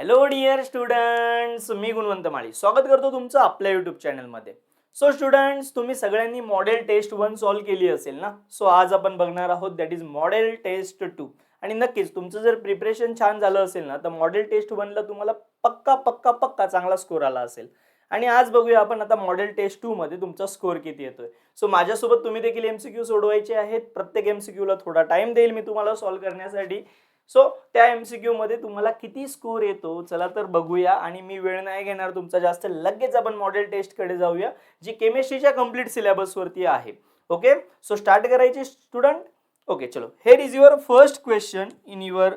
Hello dear students, मी गुणवंत माळी स्वागत करतो तुमचं आपल्या यूट्यूब चॅनलमध्ये. सो स्टुडंट्स, तुम्ही सगळ्यांनी मॉडेल टेस्ट 1 सॉल्व्ह केली असेल ना. सो आज आपण बघणार आहोत दॅट इज मॉडेल टेस्ट 2. आणि नक्कीच तुमचं जर प्रिपरेशन छान झालं असेल ना तर मॉडेल टेस्ट 1 ला तुम्हाला पक्का पक्का पक्का चांगला स्कोर आला असेल. आणि आज बघूया आपण आता मॉडेल टेस्ट 2 मध्ये तुमचा स्कोर किती येतोय. सो माझ्यासोबत तुम्ही देखील एमसीक्यू सोडवायचे आहेत. प्रत्येक एमसीक्यू ला थोडा टाइम देईल मी तुम्हाला सॉल्व्ह करण्यासाठी. सो त्या एमसीक्यू मध्ये तुम्हाला किती स्कोर येतो चला तर बघूया. आणि मी वेळ नाही घेणार तुमचा जास्त, लगेच आपण मॉडेल टेस्ट कडे जाऊया जी केमिस्ट्रीच्या कंप्लीट सिलेबस वरती आहे. ओके, सो स्टार्ट करायचे स्टुडंट. ओके चलो, here is your first question in your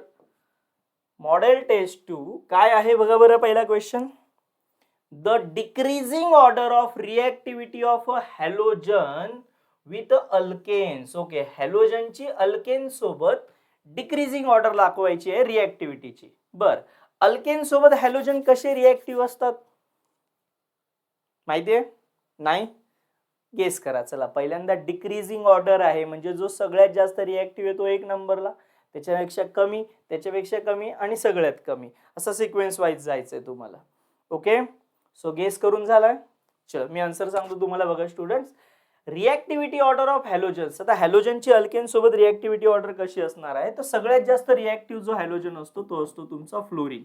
model test 2. काय आहे बघा बरं पहिला question. The decreasing order of reactivity of a halogen with alkenes. Okay, हॅलोजनची अल्केन सोबत डिक्रीजिंग ऑर्डर दाखवायची आहे रिएक्टिव्हिटीची. बर, अल्केन सोबत हॅलोजन कसे रिएक्टिव्ह असतात माहितीये? नाही? गेस करा. चला, पहिल्यांदा डिक्रीजिंग ऑर्डर आहे म्हणजे जो सगळ्यात जास्त रिएक्टिव्ह आहे तो 1 नंबरला, त्याच्यापेक्षा कमी, त्याच्यापेक्षा कमी आणि सगळ्यात कमी, असा सिक्वेन्स वाईज जायचंय तुम्हाला. ओके, सो गेस करून झालाय. चलो मी आन्सर सांगतो तुम्हाला. बघा स्टुडंट्स, रिएक्टिव्हिटी ऑर्डर ऑफ हॅलोजन्स. आता हॅलोजनची अल्केन सोबत रिएक्टिव्हिटी ऑर्डर कशी असणार आहे तर सगळ्यात जास्त रिएक्टिव्ह जो हॅलोजन असतो तो असतो तुमचा फ्लोरीन.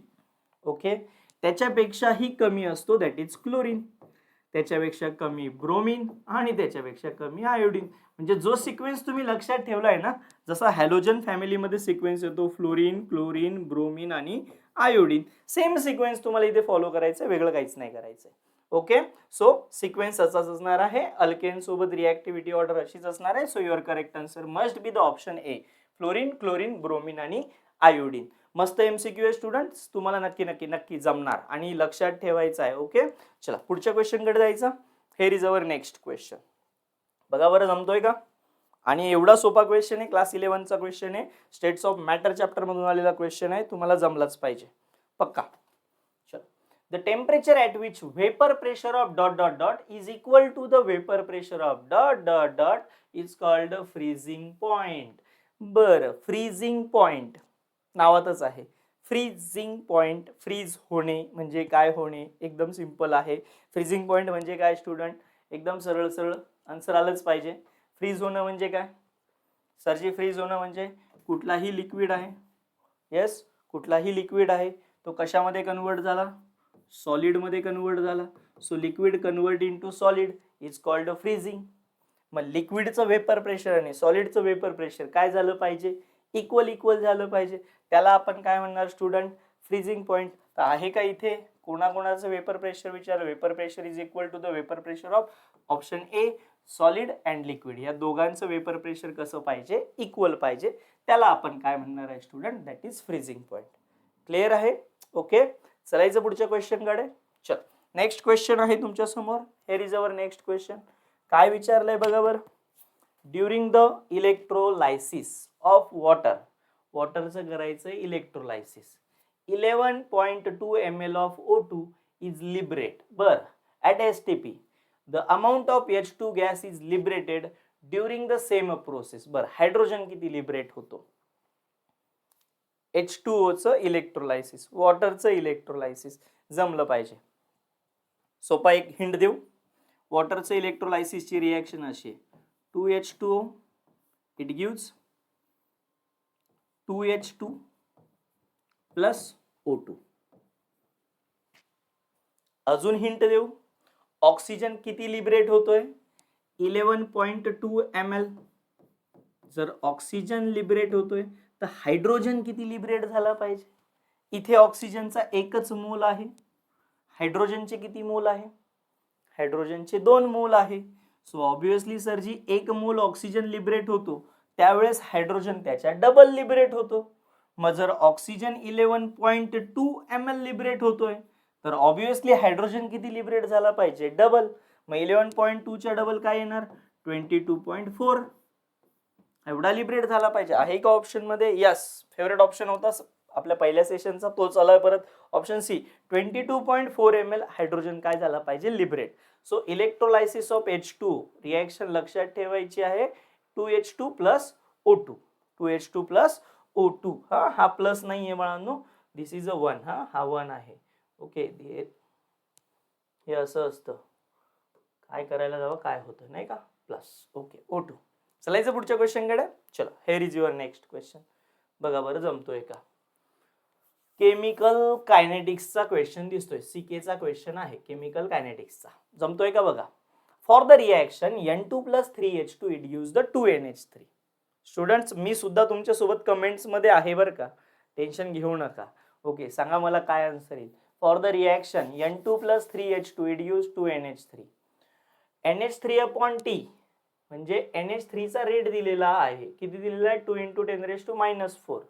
ओके, त्याच्यापेक्षाही कमी असतो दॅट इज क्लोरीन, त्याच्यापेक्षा कमी ब्रोमीन आणि त्याच्यापेक्षा कमी आयोडीन. म्हणजे जो सिक्वेन्स तुम्ही लक्षात ठेवलाय ना, जसा हॅलोजन फॅमिलीमध्ये सिक्वेन्स येतो फ्लोरीन, क्लोरीन, ब्रोमीन आणि आयोडीन, सेम सिक्वेन्स तुम्हाला इथे फॉलो करायचं, वेगळं काहीच नाही करायचं. ओके, सो सिक्वेन्स असाच असणार आहे. अल्केन सोबत रिएक्टिव्हिटी ऑर्डर अशीच असणार आहे. So your correct answer must be the option A, fluorine, chlorine, bromine आणि आयोडीन. मस्त एमसीक्यू आहे स्टुडंट्स, तुम्हाला नक्की नक्की नक्की जमणार आणि लक्षात ठेवायचं आहे. ओके, चला पुढच्या क्वेश्चन कडे जायचं. Hair is our next question. बघा बरं जमतोय का? आणि एवढा सोपा क्वेश्चन आहे, क्लास 11 चा क्वेश्चन आहे, स्टेट्स ऑफ मॅटर चॅप्टर मधून आलेला क्वेश्चन आहे, तुम्हाला जमलाच पाहिजे पक्का. The temperature at which vapor pressure of dot dot dot is equal to the vapor pressure of dot dot dot is called a freezing point. बरं, freezing point नावातच आहे. Freezing point, fridge होणे म्हणजे काय होणे, एकदम सिंपल आहे. Freezing point म्हणजे काय स्टुडंट, एकदम सरळ सरळ आन्सर आलंच पाहिजे. फ्रीज होणं म्हणजे काय सरजी? फ्रीज होणं म्हणजे कुठलाही लिक्विड आहे, येस कुठलाही लिक्विड आहे तो कशामध्ये कन्वर्ट झाला, सॉलिड मध्ये कन्वर्ट झाला. So liquid convert into solid is called a freezing. मग लिक्विडचं वेपर प्रेशर आणि सॉलिडचं वेपर प्रेशर काय झालं पाहिजे, इक्वल इक्वल झालं पाहिजे. त्याला आपण काय म्हणणार स्टुडंट, फ्रीजिंग पॉइंट. तर आहे का इथे कोणाकोणाचं वेपर प्रेशर विचार? Vapour pressure is equal to the vapour pressure of option a solid and liquid. या दोघांचं वेपर प्रेशर कसं पाहिजे, इक्वल पाहिजे. त्याला आपण काय म्हणणार आहे student, that is freezing point. Clear आहे? ओके, चलायचं पुढच्या क्वेश्चन कडे. चल, नेक्स्ट क्वेश्चन आहे तुमच्या समोर. Here is our next question. काय विचारलंय बघा बरं. During the electrolysis of water, वॉटरचं करायचं electrolysis, 11.2 ml of O2 is liberate. बर, at STP the amount of H2 gas is liberated during the same process. बर, हायड्रोजन किती लिबरेट होतो? H2O चं इलेक्ट्रोलायसिस, वॉटरचं इलेक्ट्रोलायसिस जमलं पाहिजे. सोपा एक हिंट देऊ. वॉटरचं इलेक्ट्रोलायसिसची रिॲक्शन अशी आहे, 2H2O it gives 2H2 plus O2. अजून हिंट देऊ. ऑक्सिजन किती लिबरेट होतोय? 11.2 ml. जर ऑक्सिजन लिबरेट होतोय तर हायड्रोजन किती लिबरेट झाला पाहिजे? इथे ऑक्सिजनचा एकच मोल आहे, हायड्रोजनचे किती मोल आहे? हायड्रोजनचे 2 मोल आहे. सो ऑब्विसली सरजी 1 मोल ऑक्सिजन लिबरेट होतो त्यावेळेस हायड्रोजन त्याच्या डबल लिबरेट होतो. मग जर ऑक्सिजन 11.2 ml लिबरेट होतोय तर ऑब्विसली हायड्रोजन किती लिबरेट झाला पाहिजे? डबल. मग 11.2 च्या डबल काय येणार? 22.4 एवढा लिबरेट झाला पाहिजे. आहे का ऑप्शन मध्ये? यस, फेवरेट ऑप्शन होता आपल्या पहिल्या सेशनचा तोच आलाय परत, ऑप्शन सी. 22.4 ml हायड्रोजन काय झाला पाहिजे? Liberate. So electrolysis of H2 reaction लक्षात ठेवायची आहे, 2H2 plus O2, 2H2 plus O2. हा प्लस नाहीये बाळांनो, दिस इज अ 1, हा 1 आहे. ओके, हे असं असतं. काय करायला जावं काय होतं नाही का, प्लस. Okay, O2. चलायचं पुढच्या क्वेश्चनकडे. चलो, here is your next question. बघा बरं जमतोय का. केमिकल कायनेटिक्सचा क्वेश्चन दिसतोय, CK चा क्वेश्चन आहे केमिकल कायनेटिक्सचा. जमतोय का बघा. For the reaction N2 + 3H2 it gives the 2NH3. Students, मी सुद्धा तुमच्या सोबत कमेंट्स मध्ये आहे बरं का, टेन्शन घेऊ नका. ओके, सांगा मला काय आन्सर येईल. For the reaction N2 + 3H2 it gives 2NH3. NH3/T म्हणजे NH3 चा रेट दिलेला आहे. किती दिलेला आहे? 2 × 10⁻⁴.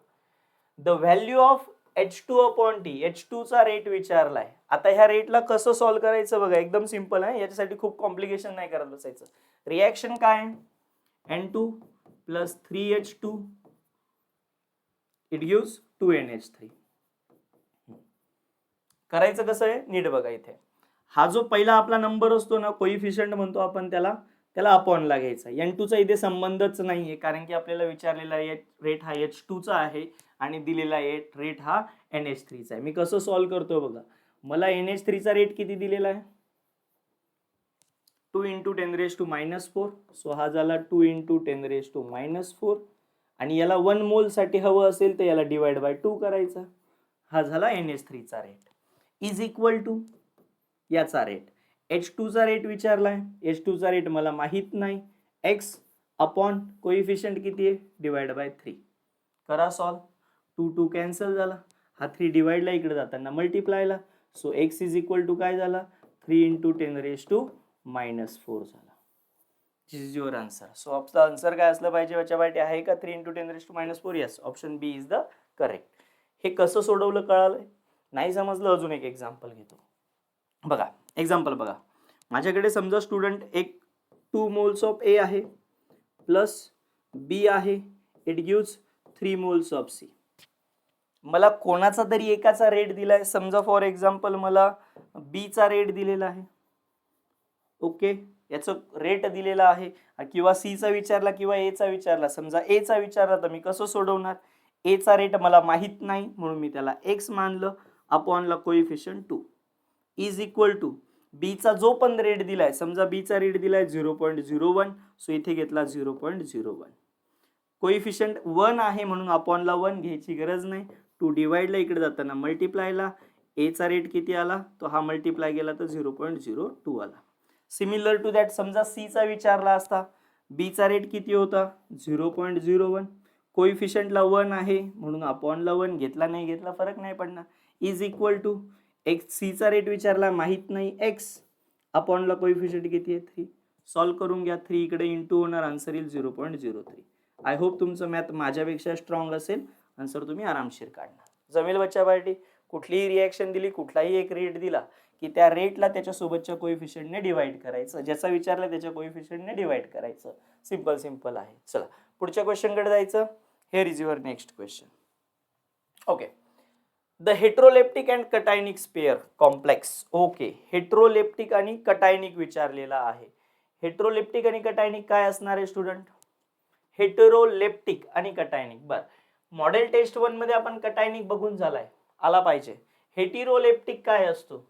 The value of H2/T, H2 चा रेट विचारलाय. आता ह्या रेटला कसं सॉल्व्ह करायचं बघा, एकदम सिंपल आहे. याच्यासाठी खूप कॉम्प्लिकेशन नाही करत बसायचं. रिएक्शन काय N2 + 3H2 it gives 2NH3. करायचं कसं आहे नीट बघा. इथे हा जो पहिला आपला नंबर असतो ना, कोइफिशियंट म्हणतो आपण त्याला अपॉनला घ्यायचा. N2 चा इथे संबंधच नाहीये, कारण की आपल्याला विचारलेला रेट हा H2 चा आहे आणि दिलेला रेट हा NH3 चा आहे. मी कसं सॉल्व्ह करतो बघा. मला NH3 चा रेट किती दिलेला आहे? 2 × 10⁻⁴. सो हा झाला 2 × 10⁻⁴. आणि याला 1 मोल साठी हवं असेल तर याला डिवाइड बाय 2 करायचा. हा झाला NH3 चा रेट. इज इक्वल टू याचा रेट. H2 चा रेट विचारलाय. H2 चा रेट मला माहित नाही. x अपॉन कोइफिशियंट किती आहे? Divide by 3. करा सॉल्व. 2 2 कॅन्सल झाला. हा 3 डिवाइडला इकडे जाताना मल्टिप्लायला. So x is equal to काय झाला? 3 × 10⁻⁴ झाला. This is your answer. So आपला आन्सर काय असलं पाहिजे याच्यासाठी आहे का 3 × 10⁻⁴? Yes, option B is the correct. हे कसं सोडवलं कळालंय? नाही समजलं अजून एक एक्झाम्पल घेतो. बघा एक्झाम्पल बघा. माझ्याकडे समजा स्टुडंट एक 2 मोल्स ऑफ A आहे प्लस B आहे. It gives 3 moles of C. मला कोणाचा तरी एकाचा रेट दिलाय. समजा फॉर एक्झाम्पल मला B चा रेट दिलेला आहे. ओके, याचं रेट दिलेला आहे. किंवा C चा विचारला किंवा A चा विचारला. समजा A चा विचारला तर मी कसं सोडवणार? A चा रेट मला माहित नाही म्हणून मी त्याला x मानलं. अपॉनला coefficient 2 is equal to B चा जो पण रेट दिलाय. समजा B चा रेट दिलाय 0.01. सो इथे घेतला 0.01. कोइफिशियंट 1 आहे म्हणून अपॉनला 1 घ्यायची गरज नाही. 2 डिवाइडला इकडे जाताना मल्टिप्लायला. A चा रेट किती आला? तो हा मल्टिप्लाय गेला तर 0.02 आला. सिमिलर टू दॅट समजा C चा विचारला असता. B चा रेट किती होता? 0.01. कोइफिशियंटला 1 आहे म्हणून अपॉनला 1 घेतला नाही घेतला फरक नाही पडणार. इज इक्वल टू C चा रेट विचारला माहित नाही x अपॉनला कोइफिशियंट किती आहे? 3. सॉल्व्ह करून घ्या. 3 इकडे इंटू होणार. आन्सर येईल 0.03. आय होप तुमचं मॅथ माझ्यापेक्षा स्ट्रॉंग असेल. आन्सर तुम्ही आरामशीर काढणार. जमेल बच्चा पार्टी. कुठलीही रिएक्शन दिली, कुठलाही एक रेट दिला की त्या रेटला त्याच्या सोबतच्या कोइफिशियंटने डिवाइड करायचं. ज्याचा विचारला त्याच्या कोइफिशियंटने डिवाइड करायचं. सिंपल आहे. चला पुढच्या क्वेश्चनकडे जायचं. Here is your next question. Okay, the heteroleptic and cationic spare complex. Okay, heteroleptic आणि कटायनिक विचारलेला आहे. हेट्रोलेप्टिक आणि कटायनिक काय असणार आहे स्टुडंट? हेटेरोलेप्टिक आणि कटायनिक. बर, मॉडेल टेस्ट 1 मध्ये आपण कटायनिक बघून झालाय, आला पाहिजे. हेटेरोलेप्टिक काय असतो?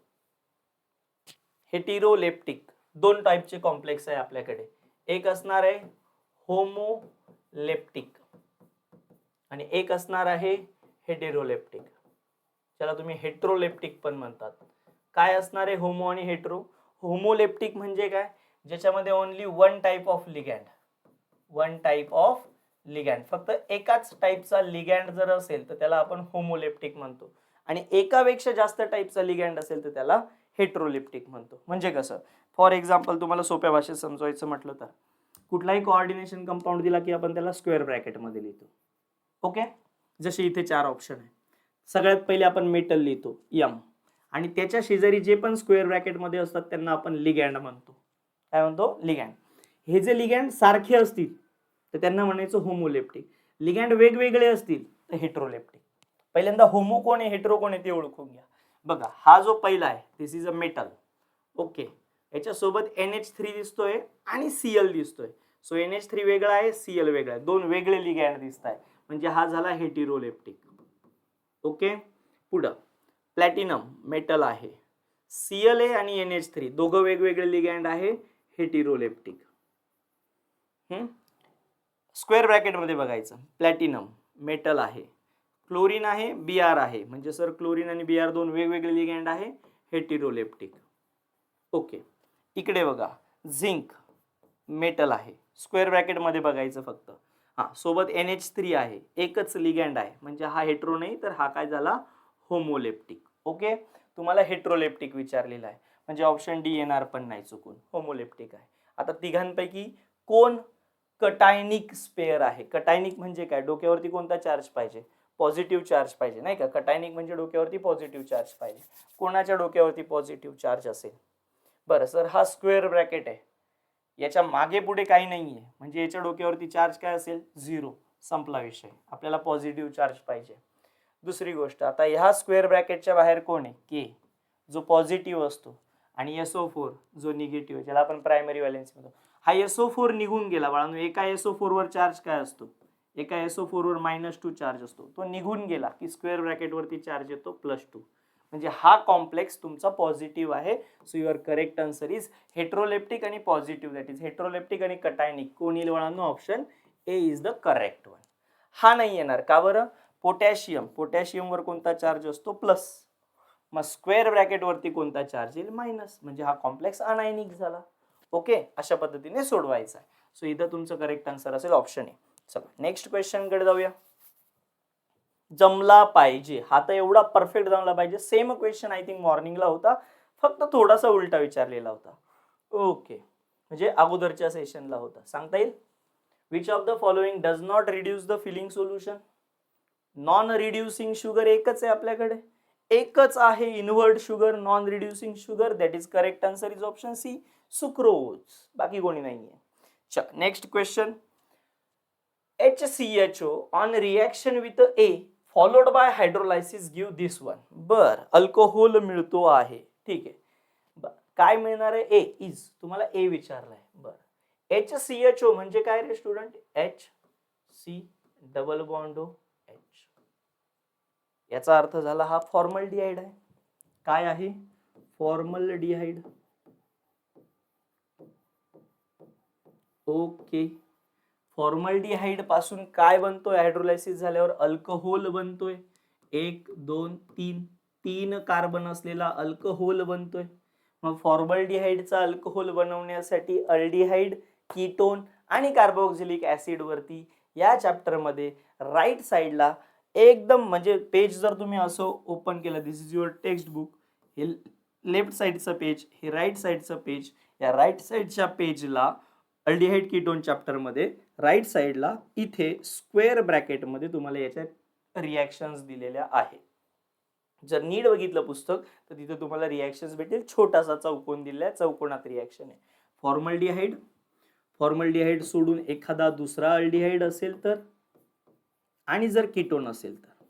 हेटेरोलेप्टिक 2 टाईपचे कॉम्प्लेक्स आहे आपल्याकडे. एक असणार आहे होमोलेप्टिक आणि एक असणार आहे हेटेरोलेप्टिक. त्याला तुम्ही हेट्रोलेप्टिक पण म्हणतात. काय असणार आहे होमो आणि हेट्रो? होमोलेप्टिक म्हणजे काय? ज्याच्यामध्ये ओनली वन टाइप ऑफ लिगॅन्ड, फक्त एकाच टाइपचा लिगॅन्ड जर असेल तर त्याला आपण होमोलेप्टिक म्हणतो. आणि एकापेक्षा जास्त टाइपचा लिगॅन्ड असेल तर त्याला हेट्रोलेप्टिक म्हणतो. म्हणजे कसं? फॉर एक्झाम्पल तुम्हाला सोप्या भाषेत समजायचं म्हटलं तर कुठलाही कोऑर्डिनेशन कंपाऊंड दिला की आपण त्याला स्क्वेअर ब्रॅकेट मध्ये लिहितो. ओके, जसे इथे 4 ऑप्शन आहे. सगळ्यात पहिले आपण मेटल लिहितो M आणि त्याच्या शेजारी जे पण स्क्वेअर ब्रॅकेट मध्ये असतात त्यांना आपण लिगॅन्ड म्हणतो. काय म्हणतो? लिगॅन्ड. हे जे लिगॅन्ड सारखे असतील तर त्यांना म्हणायचं होमोलेप्टिक. लिगॅन्ड वेगवेगळे असतील तर हेट्रोलेप्टिक. पहिल्यांदा होमो कोण आहे, हेट्रो कोण आहे ते ओळखून घ्या. बघा, हा जो पहिला आहे दिस इज अ मेटल. ओके, याच्या सोबत NH3 दिसतोय आणि Cl दिसतोय. सो NH3 वेगळा आहे, Cl वेगळा आहे. 2 वेगळे लिगॅन्ड दिसत आहे म्हणजे हा झाला हेटेरोलेप्टिक. ओके, पुढं प्लॅटिनम मेटल आहे, ClA आणि NH3 दोघं वेगवेगळे लिगँड आहे, हेटेरोलेप्टिक. स्क्वेअर ब्रॅकेट मध्ये बघायचं, प्लॅटिनम मेटल आहे, क्लोरीन आहे, Br आहे, म्हणजे सर क्लोरीन आणि Br दोन वेगवेगळे लिगँड आहे, हेटेरोलेप्टिक. ओके, इकडे बघा झिंक मेटल आहे, स्क्वेअर ब्रॅकेट मध्ये बघायचं फक्त. सोबत NH3 आहे, एकच लिगँड आहे, म्हणजे हा हेटेरो नाही तर हा काय झाला, होमोलेप्टिक. ओके, तुम्हाला हेटेरोलेप्टिक विचारलेला आहे, म्हणजे ऑप्शन डी येणार पण नाही चुकून, होमोलेप्टिक आहे. आता तिघांपैकी कोण कटायनिक स्पेअर आहे? कटायनिक म्हणजे काय? डोक्यावरती कोणता चार्ज पाहिजे? पॉझिटिव्ह चार्ज पाहिजे, नाही का? कटायनिक म्हणजे डोक्यावरती पॉझिटिव्ह चार्ज पाहिजे. कोणाच्या डोक्यावरती पॉझिटिव्ह चार्ज असेल? बरं सर, हा स्क्वेअर ब्रॅकेट आहे, याच्या मागे पुढे काही नाहीये, म्हणजे याच्या डोक्यावरती चार्ज काय असेल? 0. संपला विषय, आपल्याला पॉझिटिव्ह चार्ज पाहिजे. दुसरी गोष्ट, आता ह्या स्क्वेअर ब्रॅकेटच्या बाहेर कोण आहे? के, जो पॉझिटिव्ह असतो, आणि SO4 जो निगेटिव्ह आहे, ज्याला आपण प्रायमरी व्हॅलेन्सी म्हणतो. हा SO4 निघून गेला बाळांनो. एका SO4 वर चार्ज काय असतो? एका SO4 वर -2 चार्ज असतो, तो निघून गेला की स्क्वेअर ब्रॅकेट वरती चार्ज येतो +2. म्हणजे हा कॉम्प्लेक्स तुमचा पॉझिटिव्ह आहे. So your correct answer is heteroleptic आणि पॉझिटिव्ह, दॅट इज हेटेरोलेप्टिक आणि कटायनिक. कोण येईल बाळांनो? Option A is the correct one. हा नाही येणार का बरं? पोटॅशियम, पोटॅशियम वर कोणता चार्ज असतो? प्लस. मग स्क्वेअर ब्रॅकेट वरती कोणता चार्ज येईल? मायनस, म्हणजे हा कॉम्प्लेक्स अनायनिक झाला. ओके, अशा पद्धतीने सोडवायचा आहे. सो इथं तुमचं करेक्ट आन्सर असेल ऑप्शन ए. चला नेक्स्ट क्वेश्चन कडे जाऊया. जमला पाहिजे, हा तर एवढा परफेक्ट जमला पाहिजे. सेम क्वेश्चन आय थिंक मॉर्निंगला होता, फक्त थोडासा उलटा विचारलेला होता. ओके, म्हणजे अगोदरच्या सेशनला होता. सांगता येईल? Which of the following does not reduce the filling solution? Non reducing sugar एकच आहे आपल्याकडे, एकच आहे invert sugar, non reducing sugar. That is correct answer is option C, sucrose. बाकी कोणी नाहीये. चल next question. HCHO on reaction with A followed by hydrolysis give this one. बर, अल्कोहोल मिळतो आहे, ठीक आहे. काय मिळणार आहे? ए इज, तुम्हाला ए विचारलाय. बर, HCHO म्हणजे काय रे student? HC double bond O H. याचा अर्थ झाला हा फॉर्मल्डिहाइड आहे. काय आहे? फॉर्मल्डिहाइड. ओके, फॉर्मल्डिहाइड पासून काय बनतोय? हायड्रोलायसिस झाल्यावर अल्कोहोल बनतोय. 1 2 3 3 कार्बन असलेला अल्कोहोल बनतोय. मग फॉर्मल्डिहाइडचा अल्कोहोल बनवण्यासाठी अल्डिहाइड, कीटोन आणि कार्बोक्सिलिक ऍसिड वरती या चॅप्टर मध्ये राईट साइडला एकदम, म्हणजे पेज जर तुम्ही असं ओपन केलं, दिस इज युअर टेक्स्ट बुक, हे लेफ्ट साइडचं पेज, हे राईट साइडचं पेज, या राईट साइडच्या पेजला अल्डिहाइड कीटोन चॅप्टर मध्ये राईट साइडला इथे स्क्वेअर ब्रॅकेट मध्ये तुम्हाला याच्या रिॲक्शन्स दिलेल्या आहेत. जर नीट बघितलं पुस्तक तर तिथे तुम्हाला रिॲक्शन्स भेटेल. छोटासा चौकोन दिलाय, चौकोनात रिॲक्शन आहे. फॉर्मल्डिहाइड, फॉर्मल्डिहाइड सोडून एखादा दुसरा अल्डिहाइड असेल तर, आणि जर कीटोन असेल तर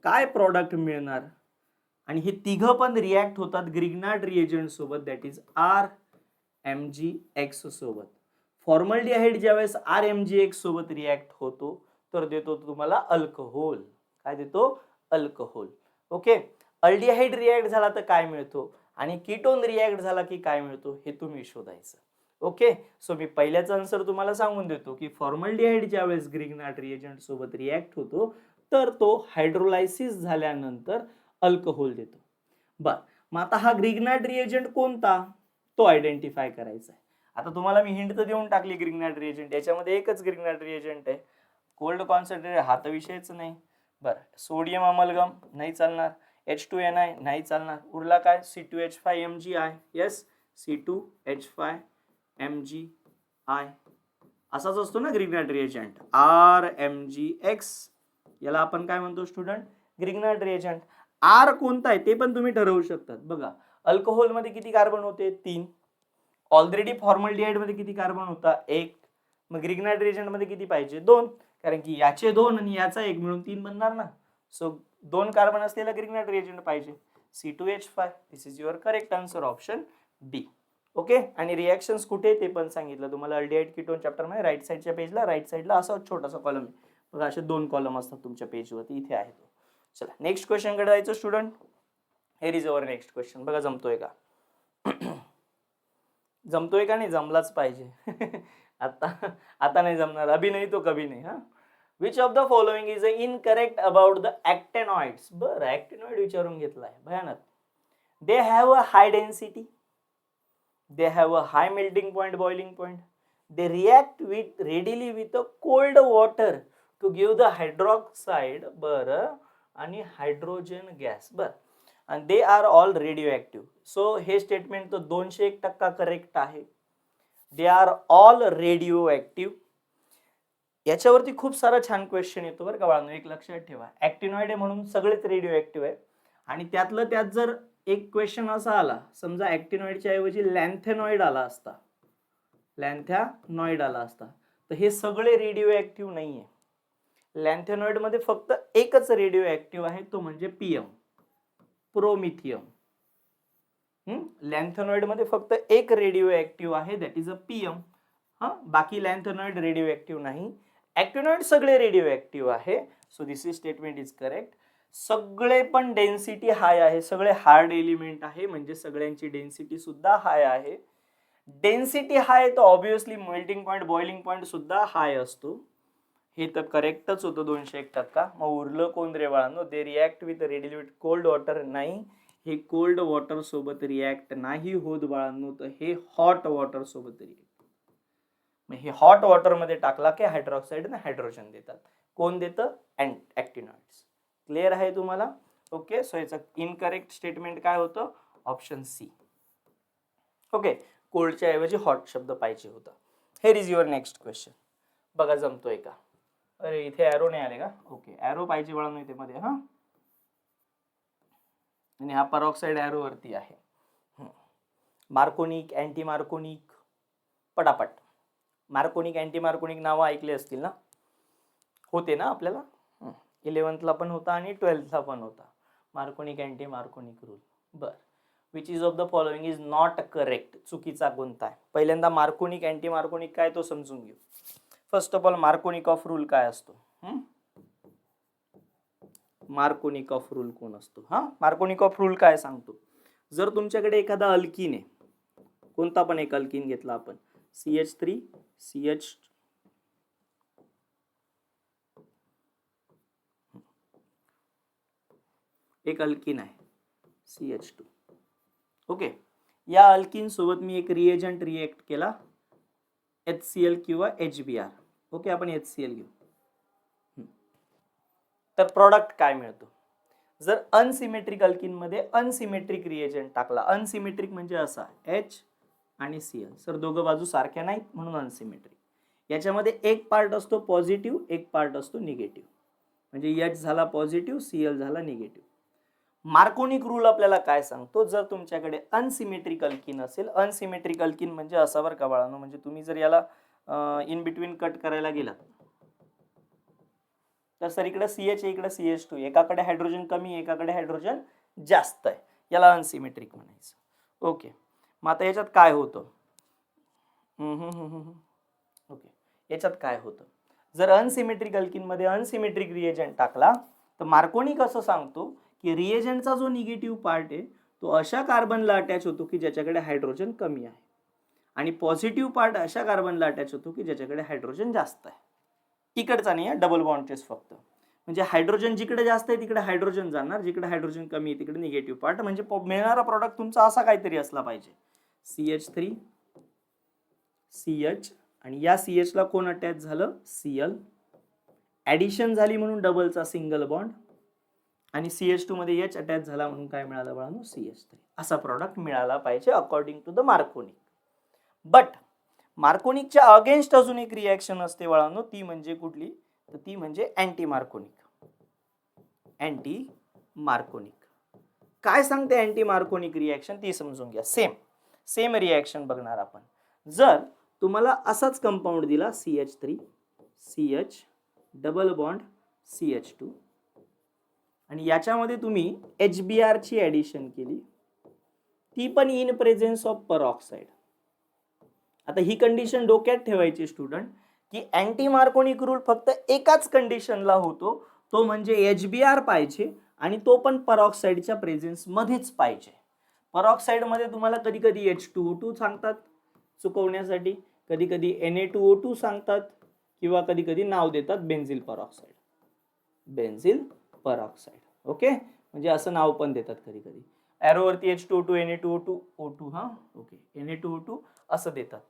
काय प्रॉडक्ट मिळणार? आणि हे तिघ पण रिॲक्ट होतात ग्रिग्नार्ड रिएजंट सोबत, दॅट इज RMgX सोबत. फॉर्मल्डिहाइड ज्यावेळेस RMgX सोबत रिॲक्ट होतो तर देतो तुम्हाला अल्कोहोल. काय देतो? अल्कोहोल. ओके, अल्डिहाइड रिॲक्ट झाला तर काय मिळतो, आणि कीटोन रिॲक्ट झाला की काय मिळतो, हे तुम्ही शोधायचं. ओके, सो मी पहिल्याच आन्सर तुम्हाला सांगून देतो की फॉर्मल्डिहाइड ज्यावेळेस ग्रिग्नार्ड रिएजंट सोबत रिॲक्ट होतो तर तो हायड्रोलायसिस झाल्यानंतर अल्कोहोल देतो. बर, मग आता हा ग्रिग्नार्ड रिएजंट कोणता, तो आयडेंटिफाय करायचा आहे. आता तुम्हाला मी हिंट तर देऊन टाकली ग्रिग्नार्ड रिएजंट, याच्यामध्ये एकच ग्रिग्नार्ड रिएजंट आहे, कोल्ड कॉन्सन्ट्रेट, हा तर विषयच नाही. बरं, सोडियम अमलगम नाही चालणार, H2Ni नाही चालणार, उरला काय? C2H5MgI. येस, C2H5MgI असाच असतो ना ग्रिग्नार्ड रिएजंट, RMgX. याला आपण काय म्हणतो स्टुडंट? Grignard reagent. R कोणता आहे ते पण तुम्ही ठरवू शकतात. बघा, अल्कोहोल मध्ये किती कार्बन होते? 3. ऑलरेडी फॉर्मल्डिहाइड मध्ये किती कार्बन होता? 1. मग ग्रिग्नार्ड रिएजंट मध्ये किती पाहिजे? 2, कारण की याचे 2 आणि याचा 1 मिळून 3 बनणार ना. सो 2 कार्बन असलेला ग्रिग्नार्ड रिएजंट पाहिजे, C2H5. This is your correct answer, option D. Okay, आणि रिॲक्शन्स कुठे ते पण सांगितलं तुम्हाला अल्डिहाइड कीटोन चॅप्टर मध्ये. राईट साइडच्या पेजला, राईट साइडला असा छोटासा कॉलम आहे बघा, असे 2 कॉलम असतात तुमच्या पेजवरती, इथे आहे तो. चला नेक्स्ट क्वेश्चन कडे जायचं student. Here is our next question. बघा जमतोय का? जमतोय का? नाही जमलाच पाहिजे. आता नाही जमणार. अभी नाही तो कभी नाही. हा, which of the following is incorrect about the actinoids. बरं, ऍक्टेनॉइड विचारून घेतलाय, भयानक. They have a high density, they have a high melting point, boiling point, they react with readily with a cold water to give the hydroxide आणि hydrogen gas. and they are all radioactive. so हे statement तर 201% correct आहे. they are all radioactive. याच्यावरती खूप सारा छान question येतो बरं का बाळांनो. एक लक्षात ठेवा, ऍक्टिनॉइड आहे म्हणून सगळेच रेडिओ ऍक्टिव्ह आहे. आणि त्यातलं त्यात जर एक क्वेश्चन असा आला, समजा ऍक्टिनॉइडच्या ऐवजी लॅन्थेनॉइड आला असता, तर हे सगळे रेडिओ ऍक्टिव्ह नाहीये. लॅन्थेनॉइड मध्ये फक्त एकच रेडिओ ऍक्टिव्ह आहे, तो म्हणजे पीएम, प्रोमिथियम. लॅन्थेनॉइड मध्ये फक्त एक रेडिओ ऍक्टिव्ह आहे, दॅट इज अ पीएम. बाकी लॅन्थेनॉइड रेडिओ ऍक्टिव्ह नाही. ऍक्टिनॉइड सगळे रेडिओ ऍक्टिव्ह आहे. So this is statement is correct. सगळे पण डेन्सिटी हाय आहे, सगळे हार्ड एलिमेंट आहे, म्हणजे सगळ्यांची डेन्सिटी सुद्धा हाय आहे. डेन्सिटी हाय तर obviously melting point, boiling point सुद्धा हाय असतो. हे तर करेक्टच होतं 201%. मग उरलं कोण रे बाळांनो? They react with readily with cold water. नाही, हे कोल्ड वॉटर सोबत रिॲक्ट नाही होत बाळांनो, तर हे हॉट वॉटर सोबत रिॲक्ट. मग हे हॉट वॉटर मध्ये टाकला की हायड्रॉक्साईड आणि हायड्रोजन देतात. कोण देतं? ऍक्टिनॉइड्स. क्लिअर आहे तुम्हाला? ओके. सो याचं इनकरेक्ट स्टेटमेंट काय होतं? Option C. ओके, कोल्डच्या ऐवजी हॉट शब्द पाहिजे होता. Here is your next question. बघा जमतोय का? अरे इथे ॲरो नाही आले का? ओके, ॲरो पाहिजे बाळांनो इथे मध्ये. हा, आणि हा परऑक्साइड ॲरो वरती आहे. मार्कोनिक, अँटी मार्कोनिक, पटापट. मार्कोनिक, अँटी मार्कोनिक नावं ऐकले असतील ना? होते ना आपल्याला? 11th ला पण होता आणि 12th ला पण होता मार्कोनिक, अँटी मार्कोनिक रूल. बरं, which is of the following is not correct. चुकीचा कोणता आहे? पहिल्यांदा मार्कोनिक, अँटी मार्कोनिक काय तो समजून घेऊ. First of all मार्कोनिक of rule काय असतो? मार्कोनिक ऑफ रूल कोण असतो? मार्कोनिक ऑफ रूल काय सांगतो? जर तुमच्याकडे एखादा अल्कीन आहे, कोणता पण एक अल्कीन घेतला आपण, CH3 CH, एक अल्कीन आहे CH2. ओके, या अल्कीन सोबत मी एक रिएजंट रिएक्ट केला, HCl किंवा HBr. ओके, आपण HCl घेऊ. तर प्रॉडक्ट काय मिळतो? जर अनसिमेट्रिक अल्कीन मध्ये अनसिमेट्रिक रिएजंट टाकला, अनसिमेट्रिक म्हणजे असा H आणि Cl, सर दोघं बाजू सारख्या नाहीत म्हणून अनसिमेट्रिक. याच्यामध्ये एक पार्ट असतो पॉझिटिव्ह, एक पार्ट असतो निगेटिव्ह, म्हणजे H झाला पॉझिटिव्ह, Cl झाला निगेटिव्ह. मार्कोनिक रूल आपल्याला काय सांगतो? जर तुमच्याकडे अनसिमेट्रिक अल्कीन असेल, अनसिमेट्रिक अल्कीन म्हणजे असा बरं का बाळांनो, म्हणजे तुम्ही जर याला इन बिटवीन कट करायला गेला तर सर इकडे CH, इकडे CH2, एकाकडे हायड्रोजन कमी, एकाकडे हायड्रोजन जास्त आहे, याला अनसिमेट्रिक म्हणायचं. ओके, मग आता याच्यात काय होतं? ओके, याच्यात काय होतं? जर अनसिमेट्रिक अल्कीन मध्ये अनसिमेट्रिक रिएजंट टाकला तर मार्कोनिक असं सांगतो की रिएजंटचा जो निगेटिव्ह पार्ट आहे तो अशा कार्बनला अटॅच होतो की ज्याच्याकडे हायड्रोजन कमी आहे, आणि पॉझिटिव्ह पार्ट अशा कार्बनला अटॅच होतो की ज्याच्याकडे हायड्रोजन जास्त आहे. इकडचा नाही आहे, डबल बॉन्डचेच फक्त. म्हणजे हायड्रोजन जिकडे जास्त आहे तिकडे हायड्रोजन जाणार, जिकडे हायड्रोजन कमी आहे तिकडे निगेटिव्ह पार्ट. म्हणजे मिळणारा प्रॉडक्ट तुमचा असा काहीतरी असला पाहिजे, CH3 CH, आणि या CH ला कोण अटॅच झालं? Cl. ऍडिशन झाली म्हणून डबलचा सिंगल बॉन्ड, आणि CH2 मध्ये H अटॅच झाला म्हणून काय मिळालं बाळांनो? CH3. असा प्रॉडक्ट मिळाला पाहिजे according to the Markovnikov. But मार्कोनिकच्या अगेन्स्ट अजून एक रिॲक्शन असते बाळांनो, ती म्हणजे कुठली? तर ती म्हणजे अँटी मार्कोनिक. अँटी मार्कोनिक काय सांगते? अँटी मार्कोनिक रिॲक्शन ती समजून घ्या. सेम रिॲक्शन बघणार आपण. जर तुम्हाला असाच कंपाऊंड दिला CH3 CH double bond CH2, आणि याच्यामध्ये तुम्ही HBr ची ऍडिशन केली, ती पण इन प्रेझेन्स ऑफ परऑक्साइड. आता ही कंडिशन डोक्यात ठेवायची स्टुडंट, की अँटी मार्कोनिक रूल फक्त एकाच कंडिशनला होतो, तो म्हणजे HBr पाहिजे आणि तो पण परऑक्साईडच्या प्रेझेन्स मध्येच पाहिजे. परऑक्साईड मध्ये तुम्हाला कधी कधी H2O2 सांगतात चुकवण्यासाठी, कधी कधी Na2O2 सांगतात, किंवा कधी कधी नाव देतात बेन्झिल परऑक्साईड. बेन्झिल परऑक्साईड. ओके, म्हणजे असं नाव पण देतात कधी कधी. एरोवरती H2O2 Na2O2 O2 हा ओके Na2O2 असं देतात.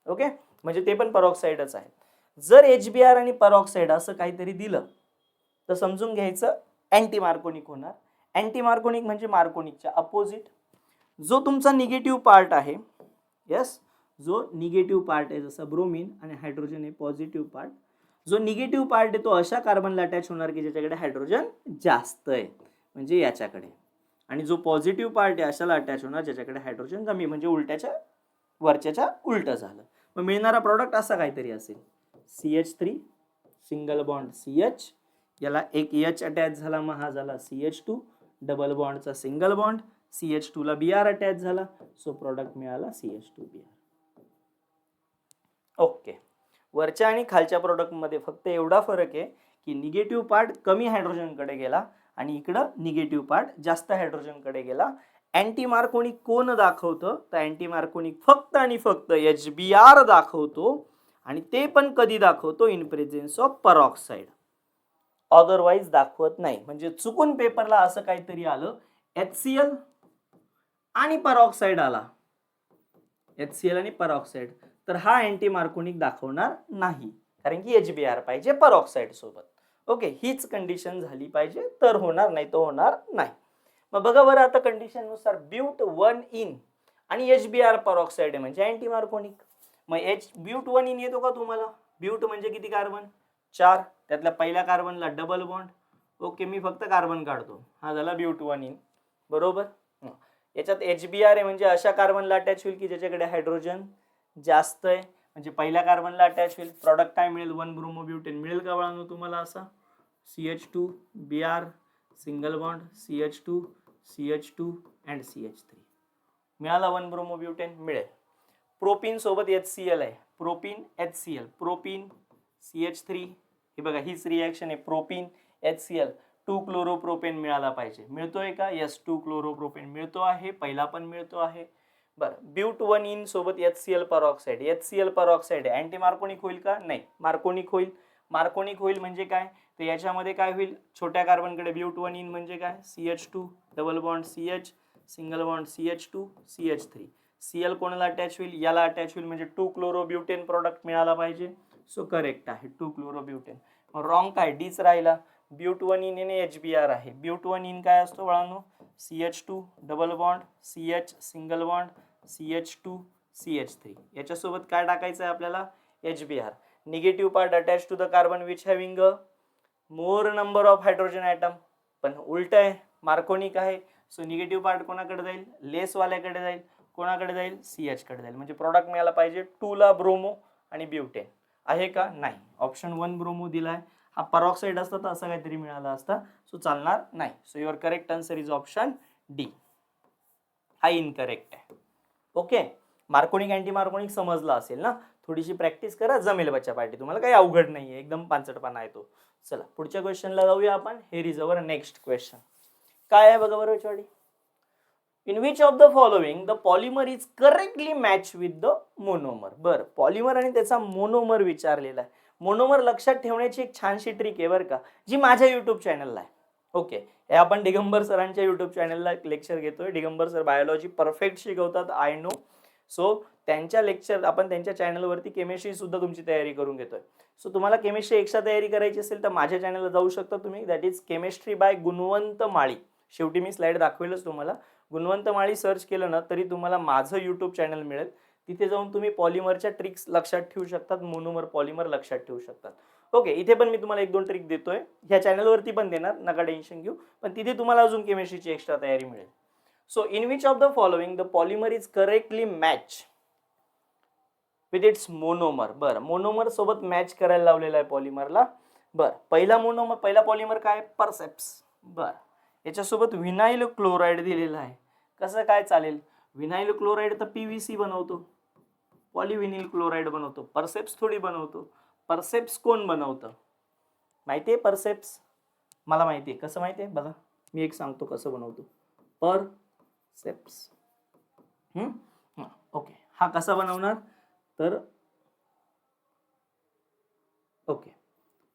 ओके, म्हणजे ते पण परऑक्साईडच आहेत. जर HBr आणि परऑक्साईड असं काहीतरी दिलं तर समजून घ्यायचं अँटी मार्कोनिक होणार. अँटी मार्कोनिक म्हणजे मार्कोनिकच्या अपोजिट. जो तुमचा निगेटिव्ह पार्ट आहे, यस, जो निगेटिव्ह पार्ट आहे जसं ब्रोमीन आणि हायड्रोजन हे पॉझिटिव्ह पार्ट, जो निगेटिव्ह पार्ट आहे तो अशा कार्बनला अटॅच होणार की ज्याच्याकडे हायड्रोजन जास्त आहे, म्हणजे याच्याकडे. आणि जो पॉझिटिव्ह पार्ट आहे अशाला अटॅच होणार ज्याच्याकडे हायड्रोजन कमी, म्हणजे उलट्याच्या वरच्याच्या उलट झालं. मग मिळणारा प्रॉडक्ट असा काहीतरी असेल. CH3 सिंगल बॉन्ड CH, याला एक H अटॅच झाला, मग हा झाला CH2 double बॉन्डचा single bond, CH2 ला Br अटॅच झाला, सो प्रॉडक्ट मिळाला CH2Br. ओके, वरच्या आणि खालच्या प्रोडक्ट मध्ये फक्त एवढा फरक आहे की निगेटिव्ह पार्ट कमी हायड्रोजन कडे गेला आणि इकडं निगेटिव्ह पार्ट जास्त हायड्रोजन कडे गेला. अँटी मार्कोनिक कोण दाखवतं, तर अँटी मार्कोनिक फक्त आणि फक्त HBr दाखवतो, आणि ते पण कधी दाखवतो, इन प्रेझेन्स ऑफ परऑक्साईड, अदरवाईज दाखवत नाही. म्हणजे चुकून पेपरला असं काहीतरी आलं HCl आणि परऑक्साईड आला, HCl आणि परऑक्साईड, तर हा अँटी मार्कोनिक दाखवणार नाही, कारण की HBr पाहिजे परऑक्साईड सोबत. ओके, हीच कंडिशन झाली पाहिजे तर होणार, नाही तर होणार नाही. मग बघा बरं आता कंडिशन नुसार ब्यूट 1 इन आणि HBr परऑक्साईड आहे म्हणजे अँटी मार्कोनिक. मग ब्यूट 1 इन येतो का तुम्हाला? ब्यूट म्हणजे किती कार्बन? 4, त्यातल्या पहिल्या कार्बनला डबल बॉन्ड. ओके, मी फक्त कार्बन काढतो, हा झाला ब्यूट 1 इन, बरोबर. याच्यात HBr आहे म्हणजे अशा कार्बनला अटॅच होईल की ज्याच्याकडे हायड्रोजन जास्त आहे, म्हणजे पहिल्या कार्बनला अटॅच होईल. प्रॉडक्ट काय मिळेल? 1 ब्रोमोब्युटेन मिळेल का बाळांनो तुम्हाला? असा CH2 Br single bond CH2 CH2 and CH3 मिळाला, 1 ब्रोमोब्युटेन मिळेल. प्रोपीन सोबत HCl आहे, प्रोपीन HCl, प्रोपीन CH3, हे बघा हीच रिॲक्शन आहे, प्रोपीन HCl, 2 क्लोरोप्रोपेन मिळाला पाहिजे. मिळतोय का? यस, 2 क्लोरोप्रोपेन मिळतो आहे, पहिला पण मिळतो आहे. बरं, ब्यूट 1 इन सोबत HCl परऑक्साईड, HCl परऑक्साईड अँटी मार्कोनिक होईल का? नाही, मार्कोनिक होईल. मार्कोनिक होईल म्हणजे काय, तर याच्यामध्ये काय होईल, छोट्या कार्बनकडे ब्यूट 1 इन म्हणजे काय, CH2 double bond CH single bond CH2 CH3, Cl कोणाला अटॅच होईल? याला अटॅच होईल, म्हणजे 2 क्लोरोब्युटेन प्रॉडक्ट मिळाला पाहिजे. सो करेक्ट आहे 2 क्लोरोब्युटेन. रॉंग काय? डीच राहिला. ब्यूट 1 इन आणि HBr आहे. ब्यूट 1 इन काय असतो बाळांनो? CH2 double bond CH single bond CH2 CH3, याच्यासोबत काय टाकायचं आहे आपल्याला? HBr. Negative part attach to the carbon which having a more number of hydrogen atom, पण उलट आहे, मार्कोनिक आहे. सो निगेटिव्ह पार्ट कोणाकडे जाईल? लेस वाल्याकडे जाईल. कोणाकडे जाईल? CH कडे जाईल. म्हणजे प्रॉडक्ट मिळाला पाहिजे 2 ला ब्रोमो आणि ब्युटेन. आहे का? नाही. ऑप्शन 1 ब्रोमो दिलाय, हा परऑक्साईड असता तर असं काहीतरी मिळाला असता, सो चालणार नाही. So your correct answer is option D. हा इनकरेक्ट आहे. ओके, मार्कोनिक अँटी मार्कोनिक समजला असेल ना? थोडीशी प्रॅक्टिस करा, जमेल बच्चा पार्टी, तुम्हाला काही अवघड नाहीये, एकदम पांचटपणा आहे तो. चला पुढच्या क्वेश्चनला जाऊया आपण. Here is our next question. काय आहे बघा बरं बच्चावाडी. In which of the following the polymer is correctly match with the monomer. बरं, पॉलिमर आणि त्याचा मोनोमर विचारलेला आहे. मोनोमर लक्षात ठेवण्याची एक छानशी ट्रिक आहे बरं का, जी माझ्या युट्यूब चॅनलला आहे. ओके, हे आपण दिगंबर सरांच्या युट्यूब चॅनलला लेक्चर घेतोय. दिगंबर सर बायोलॉजी परफेक्ट शिकवतात, आय नो. सो त्यांच्या लेक्चर आपण त्यांच्या चॅनलवरती केमिस्ट्री सुद्धा तुमची तयारी करून घेतोय. सो तुम्हाला केमिस्ट्री एक्स्ट्रा तयारी करायची असेल तर माझ्या चॅनलला जाऊ शकता तुम्ही. दॅट इज केमिस्ट्री बाय गुणवंत माळी. शेवटी मी स्लाइड दाखवेलच तुम्हाला. गुणवंत माळी सर्च केलं ना तरी तुम्हाला माझं युट्यूब चॅनल मिळेल. तिथे जाऊन तुम्ही पॉलिमरच्या ट्रिक्स लक्षात ठेवू शकतात, मोनोमर पॉलिमर लक्षात ठेवू शकतात. ओके, इथे पण मी तुम्हाला 1-2 ट्रिक देतोय, ह्या चॅनलवरती पण देणार, नका टेन्शन घेऊ, पण तिथे तुम्हाला अजून केमिस्ट्रीची एक्स्ट्रा तयारी मिळेल. So in which of the following the polymer is correctly match with its monomer. बरं, मोनोमर सोबत मॅच करायला लावलेला आहे पॉलिमरला. बरं, पहिला पॉलिमर काय? परसेप्स. बरं, याच्यासोबत व्हिनाइल क्लोराईड दिलेला आहे. कसं काय चालेल? व्हिनाइल क्लोराईड तर PVC बनवतो, पॉलिव्हिनिल क्लोराईड बनवतो, परसेप्स थोडी बनवतो. परसेप्स कोण बनवतं माहितीये? परसेप्स मला माहितीये. कसं माहितीये बघा, मी एक सांगतो कसं बनवतो. परसेप्स. ओके, हा कसा बनवणार तर ओके,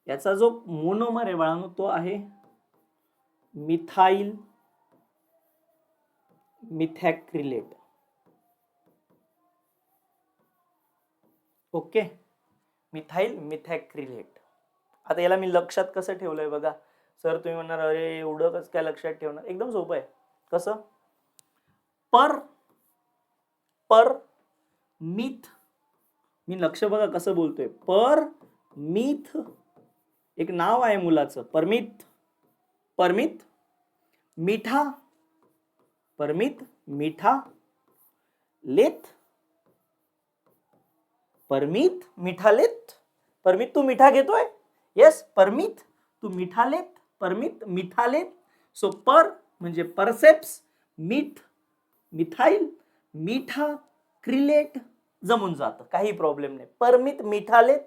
याचा जो मोनोमर आहे बाळांनो तो आहे methyl methacrylate. Okay, methyl methacrylate. आता याला मी लक्षात कसं ठेवलंय बघा. सर तुम्ही म्हणणार अरे एवढं कसं काय लक्षात ठेवणार. एकदम सोपं आहे. कसं पर पर मिथ, मी लक्ष बघा कसं बोलतोय. पर मिथ एक नाव आहे मुलाचं. परमित परमित मिठा परमित मिठा लेत परमित मिठा लेत. परमित तू मिठा घेतोय. येस परमित तू मिठा लेत. परमित मिठा लेत. सो पर म्हणजे परसेप्स, मिथ मिथाइल मिठा क्रिलेट जमून जातं, काही प्रॉब्लेम नाही. परमित मिठालेत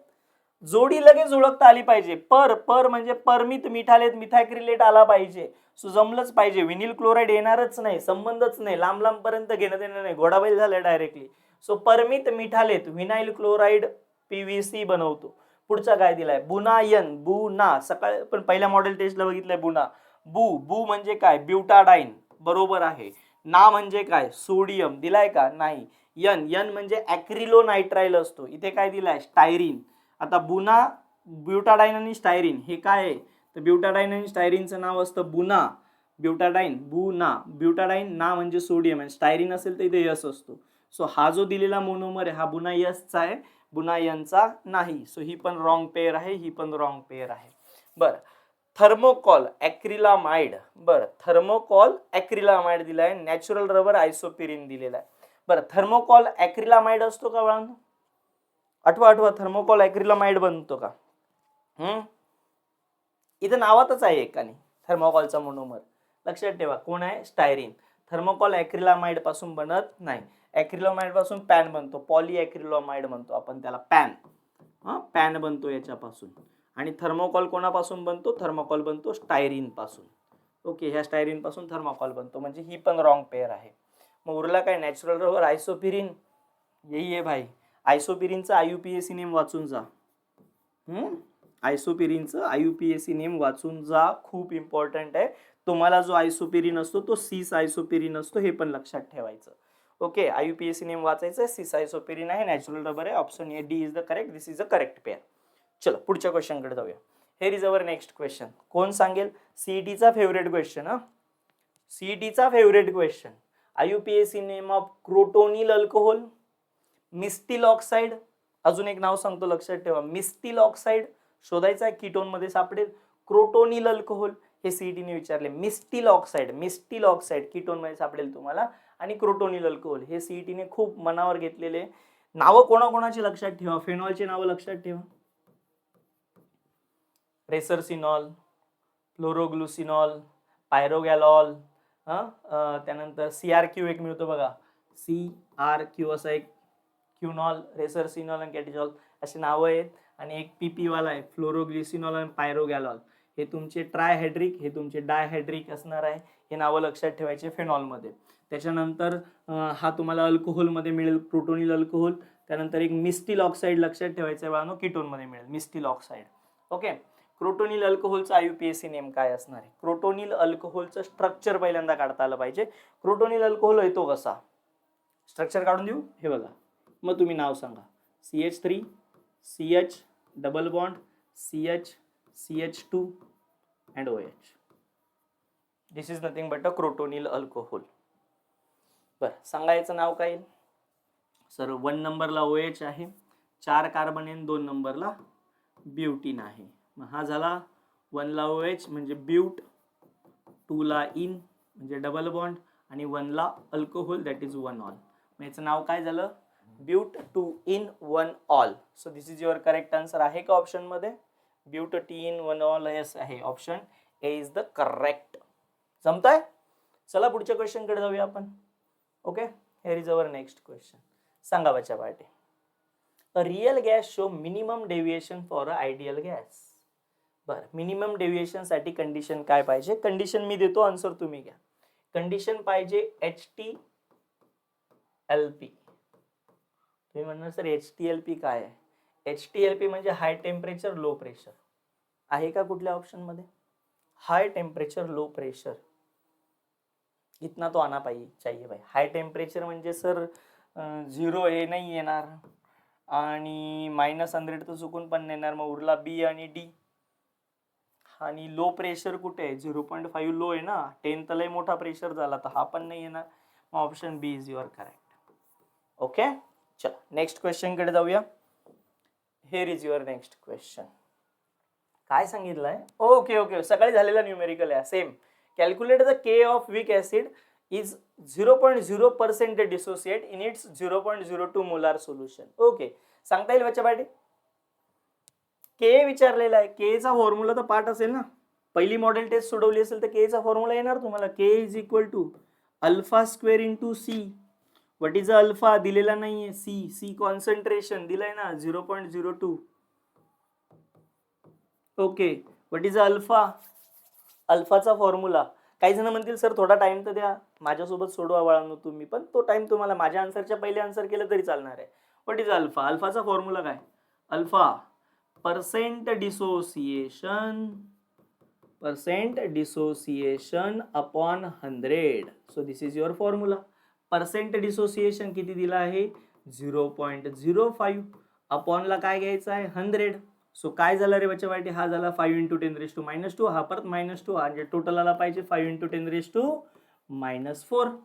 जोडी लगेच ओळखता आली पाहिजे. पर पर म्हणजे परमित मिठालेत मिथाक्रिलेट आला पाहिजे. सो जमलंच पाहिजे. विनिल क्लोराईड येणारच नाही, संबंधच नाही, लांब लांब पर्यंत घेणं देणं नाही, घोडाबैल झालं डायरेक्टली. सो परमित मिठालेत विनाइल क्लोराईड पीव्हीसी बनवतो. पुढचा काय दिलाय बुनायन. बुना सकाळी पण पहिल्या मॉडेल टेस्टला बघितलंय. बुना बू बू म्हणजे काय ब्युटाडाइन, बरोबर आहे. ना म्हणजे काय सोडियम, दिलाय का नाही. यन यन म्हणजे ॲक्रिलोनायट्राइल असतो. इथे काय दिलाय स्टायरीन. आता बुना ब्युटाडाइन आणि स्टायरीन हे काय आहे तर ब्युटाडाइन आणि स्टायरीनचं नाव असतं बुना. ब्युटाडाइन बुना. ब्युटाडाइन ना म्हणजे सोडियम आणि स्टायरीन असेल तर इथे यस असतो. सो हा जो दिलेला मोनोमर आहे हा बुना यसचा आहे, बुना यनचा नाही. सो ही पण रॉंग पेअर आहे, ही पण रॉंग पेअर आहे. बरं थर्मोकॉल ॲक्रिलामाइड. बरं थर्मोकॉल ॲक्रिलामाइड दिलाय. नॅचरल रबर आयसोपिरिन दिलेला आहे. बरं थर्मोकॉल ॲक्रिलामाइड असतो का बाळांनो. आठवा आठवा थर्मोकॉल ॲक्रिलामाइड बनतो का. इथं नावातच आहे एकाने थर्मोकॉलचा मोनोमर. लक्षात ठेवा कोण आहे स्टायरीन. थर्मोकॉल ॲक्रिलामाइड पासून बनत नाही. ॲक्रिलामाइड पासून पॅन बनतो. पॉली ॲक्रिलामाइड म्हणतो आपण त्याला पॅन. पॅन बनतो याच्यापासून. आणि थर्मोकॉल कोणापासून बनतो थर्मोकॉल बनतो स्टायरीन पासून. ओके ह्या स्टायरीन पासून थर्मोकॉल बनतो म्हणजे ही पण रॉंग पेअर आहे. मग उरला काय नॅचरल रबर आयसोपिरिन. यही आहे भाई. आयसोपिरिनचा आयुपीएसी नेम वाचून जा. आयसोपिरिनचं आयुपीएसी नेम वाचून जा, खूप इम्पॉर्टंट आहे. तुम्हाला जो आयसोपिरिन असतो तो सिस आयसोपिरिन असतो, हे पण लक्षात ठेवायचं. ओके आयुपीएसी नेम वाचायचं. सिस आयसोपिरिन आहे, नॅचरल रबर आहे. Option A D is the correct. This is the correct pair. चलो पुढच्या क्वेश्चन कडे जाऊया. Here is our next question. कोण सांगेल. सीईटीचा फेवरेट क्वेश्चन. सीईटीचा favourite question. IUPAC name of crotonyl alcohol. Mesityl oxide. अजून एक नाव सांगतो लक्षात ठेवा. मिस्टिल ऑक्साइड शोधायचा आहे, कीटोन मध्ये सापडेल. क्रोटोनिल अल्कोहोल हे सीईटीने विचारले. मिस्टिल ऑक्साइड कीटोन मध्ये सापडेल तुम्हाला. आणि क्रोटोनिल अल्कोहोल हे सीईटीने खूप मनावर घेतलेले. नावं कोणाकोणाची लक्षात ठेवा. फेनॉलची नावं लक्षात ठेवा. रेसरसिनॉल, फ्लोरोग्लुसिनॉल, पायरोगॅलॉल. त्यानंतर CRQ एक मिळतो बघा. CRQ असा एक क्युनॉल, रेसरसिनॉल आणि कॅटिजॉल अशी नावं आहेत. आणि एक PP वाला आहे फ्लोरोग्लिसिनॉल आणि पायरोगॅलॉल. हे तुमचे ट्रायहायड्रिक, हे तुमचे डायहायड्रिक असणार आहे. हे नावं लक्षात ठेवायचे फेनॉलमध्ये. त्याच्यानंतर हा तुम्हाला अल्कोहोलमध्ये मिळेल क्रोटोनिल अल्कोहोल. त्यानंतर एक मिस्टिल ऑक्साइड लक्षात ठेवायचं आहे बाळांनो, कीटोनमध्ये मिळेल मिस्टिल oxide. Okay crotonyl अल्कोहोलचा IUPAC name काय असणार आहे. क्रोटोनिल अल्कोहोलचं स्ट्रक्चर पहिल्यांदा काढता आलं पाहिजे. क्रोटोनिल अल्कोहोल येतो कसा, स्ट्रक्चर काढून देऊ. हे बघा मग तुम्ही नाव सांगा. CH3 CH double bond CH CH2 and OH. This is nothing but a crotonyl alcohol. बरं सांगायचं नाव काय. सर 1 नंबरला OH आहे, 4 कार्बन आहे, 2 नंबरला ब्युटीन आहे. मग हा झाला 1 ला OH म्हणजे ब्यूट, 2 ला इन म्हणजे डबल बॉन्ड आणि 1 ला अल्कोहोल दॅट इज 1 ऑल. मग याचं नाव काय झालं but 2 yne 1 ol. So this is your correct answer. आहे का ऑप्शन मध्ये ब्यूट 2 इन 1 ऑल. यस आहे. Option A is the correct. जमताय. चला पुढच्या क्वेश्चन कडे जाऊया आपण. Okay here is our next question. सांगा बच्चा पार्टी. A real gas show minimum deviation for an ideal gas. बरं, मिनिमम डेव्हिएशन साठी कंडिशन काय पाहिजे? कंडिशन मी देतो, आन्सर तुम्ही घ्या. कंडिशन पाहिजे HTLP. तुम्ही म्हणणार सर HTLP काय आहे? HTLP म्हणजे हाय टेम्परेचर लो प्रेशर आहे का कुठल्या ऑप्शन मध्ये? हाई टेम्परेचर लो प्रेशर, इतना तो आना चाहिए भाई. हाई टेम्परेचर म्हणजे सर 0 हे नाही येणार आणि -100 तर चुकून पण येणार, मग उरला बी आणि डी. आणि लो प्रेशर कुठे आहे? 0.5 लो आहे ना, 10 तर लय मोठा प्रेशर झाला, तर हा पण नाही येणार. मग option B is your correct. Okay, चला नेक्स्ट क्वेश्चन कडे जाऊया. Here is your next question. काय सांगितलंय? ओके, सकाळी झालेला न्यूमेरिकल आहे same. Calculate the K of weak acid is 0.0% dissociate in its 0.02 molar solution. Okay, सांगता येईल बच्चा पाटी? के विचारलेला आहे. के चा फॉर्म्युला तर पाठ असेल ना, पहिली मॉडेल टेस्ट सोडवली असेल तर के चा फॉर्म्युला येणार तुम्हाला. K is equal to alpha square into C. What is alpha दिलेला नाहीये, सी कॉन्सन्ट्रेशन दिलाय ना 0.02. Okay, what is alpha? अल्फाचा फॉर्म्युला. काही जण म्हणतील सर थोडा टाइम तर द्या, माझ्यासोबत सोडवा बाळांनो तुम्ही, पण तो टाइम तुम्हाला माझ्या आन्सरच्या पहिले आन्सर केलं तरी चालणार आहे. What is alpha? अल्फाचा फॉर्म्युला काय? Alpha percent dissociation upon 100. So this is your formula. Percent dissociation किती दिला आहे? 0.05. अपॉनला काय घ्यायचं आहे? 100. सो काय झालं रे बच्चा वाटे? हा झाला 5 × 10⁻². हा परत -2, म्हणजे टोटल आला पाहिजे 5 × 10⁻⁴.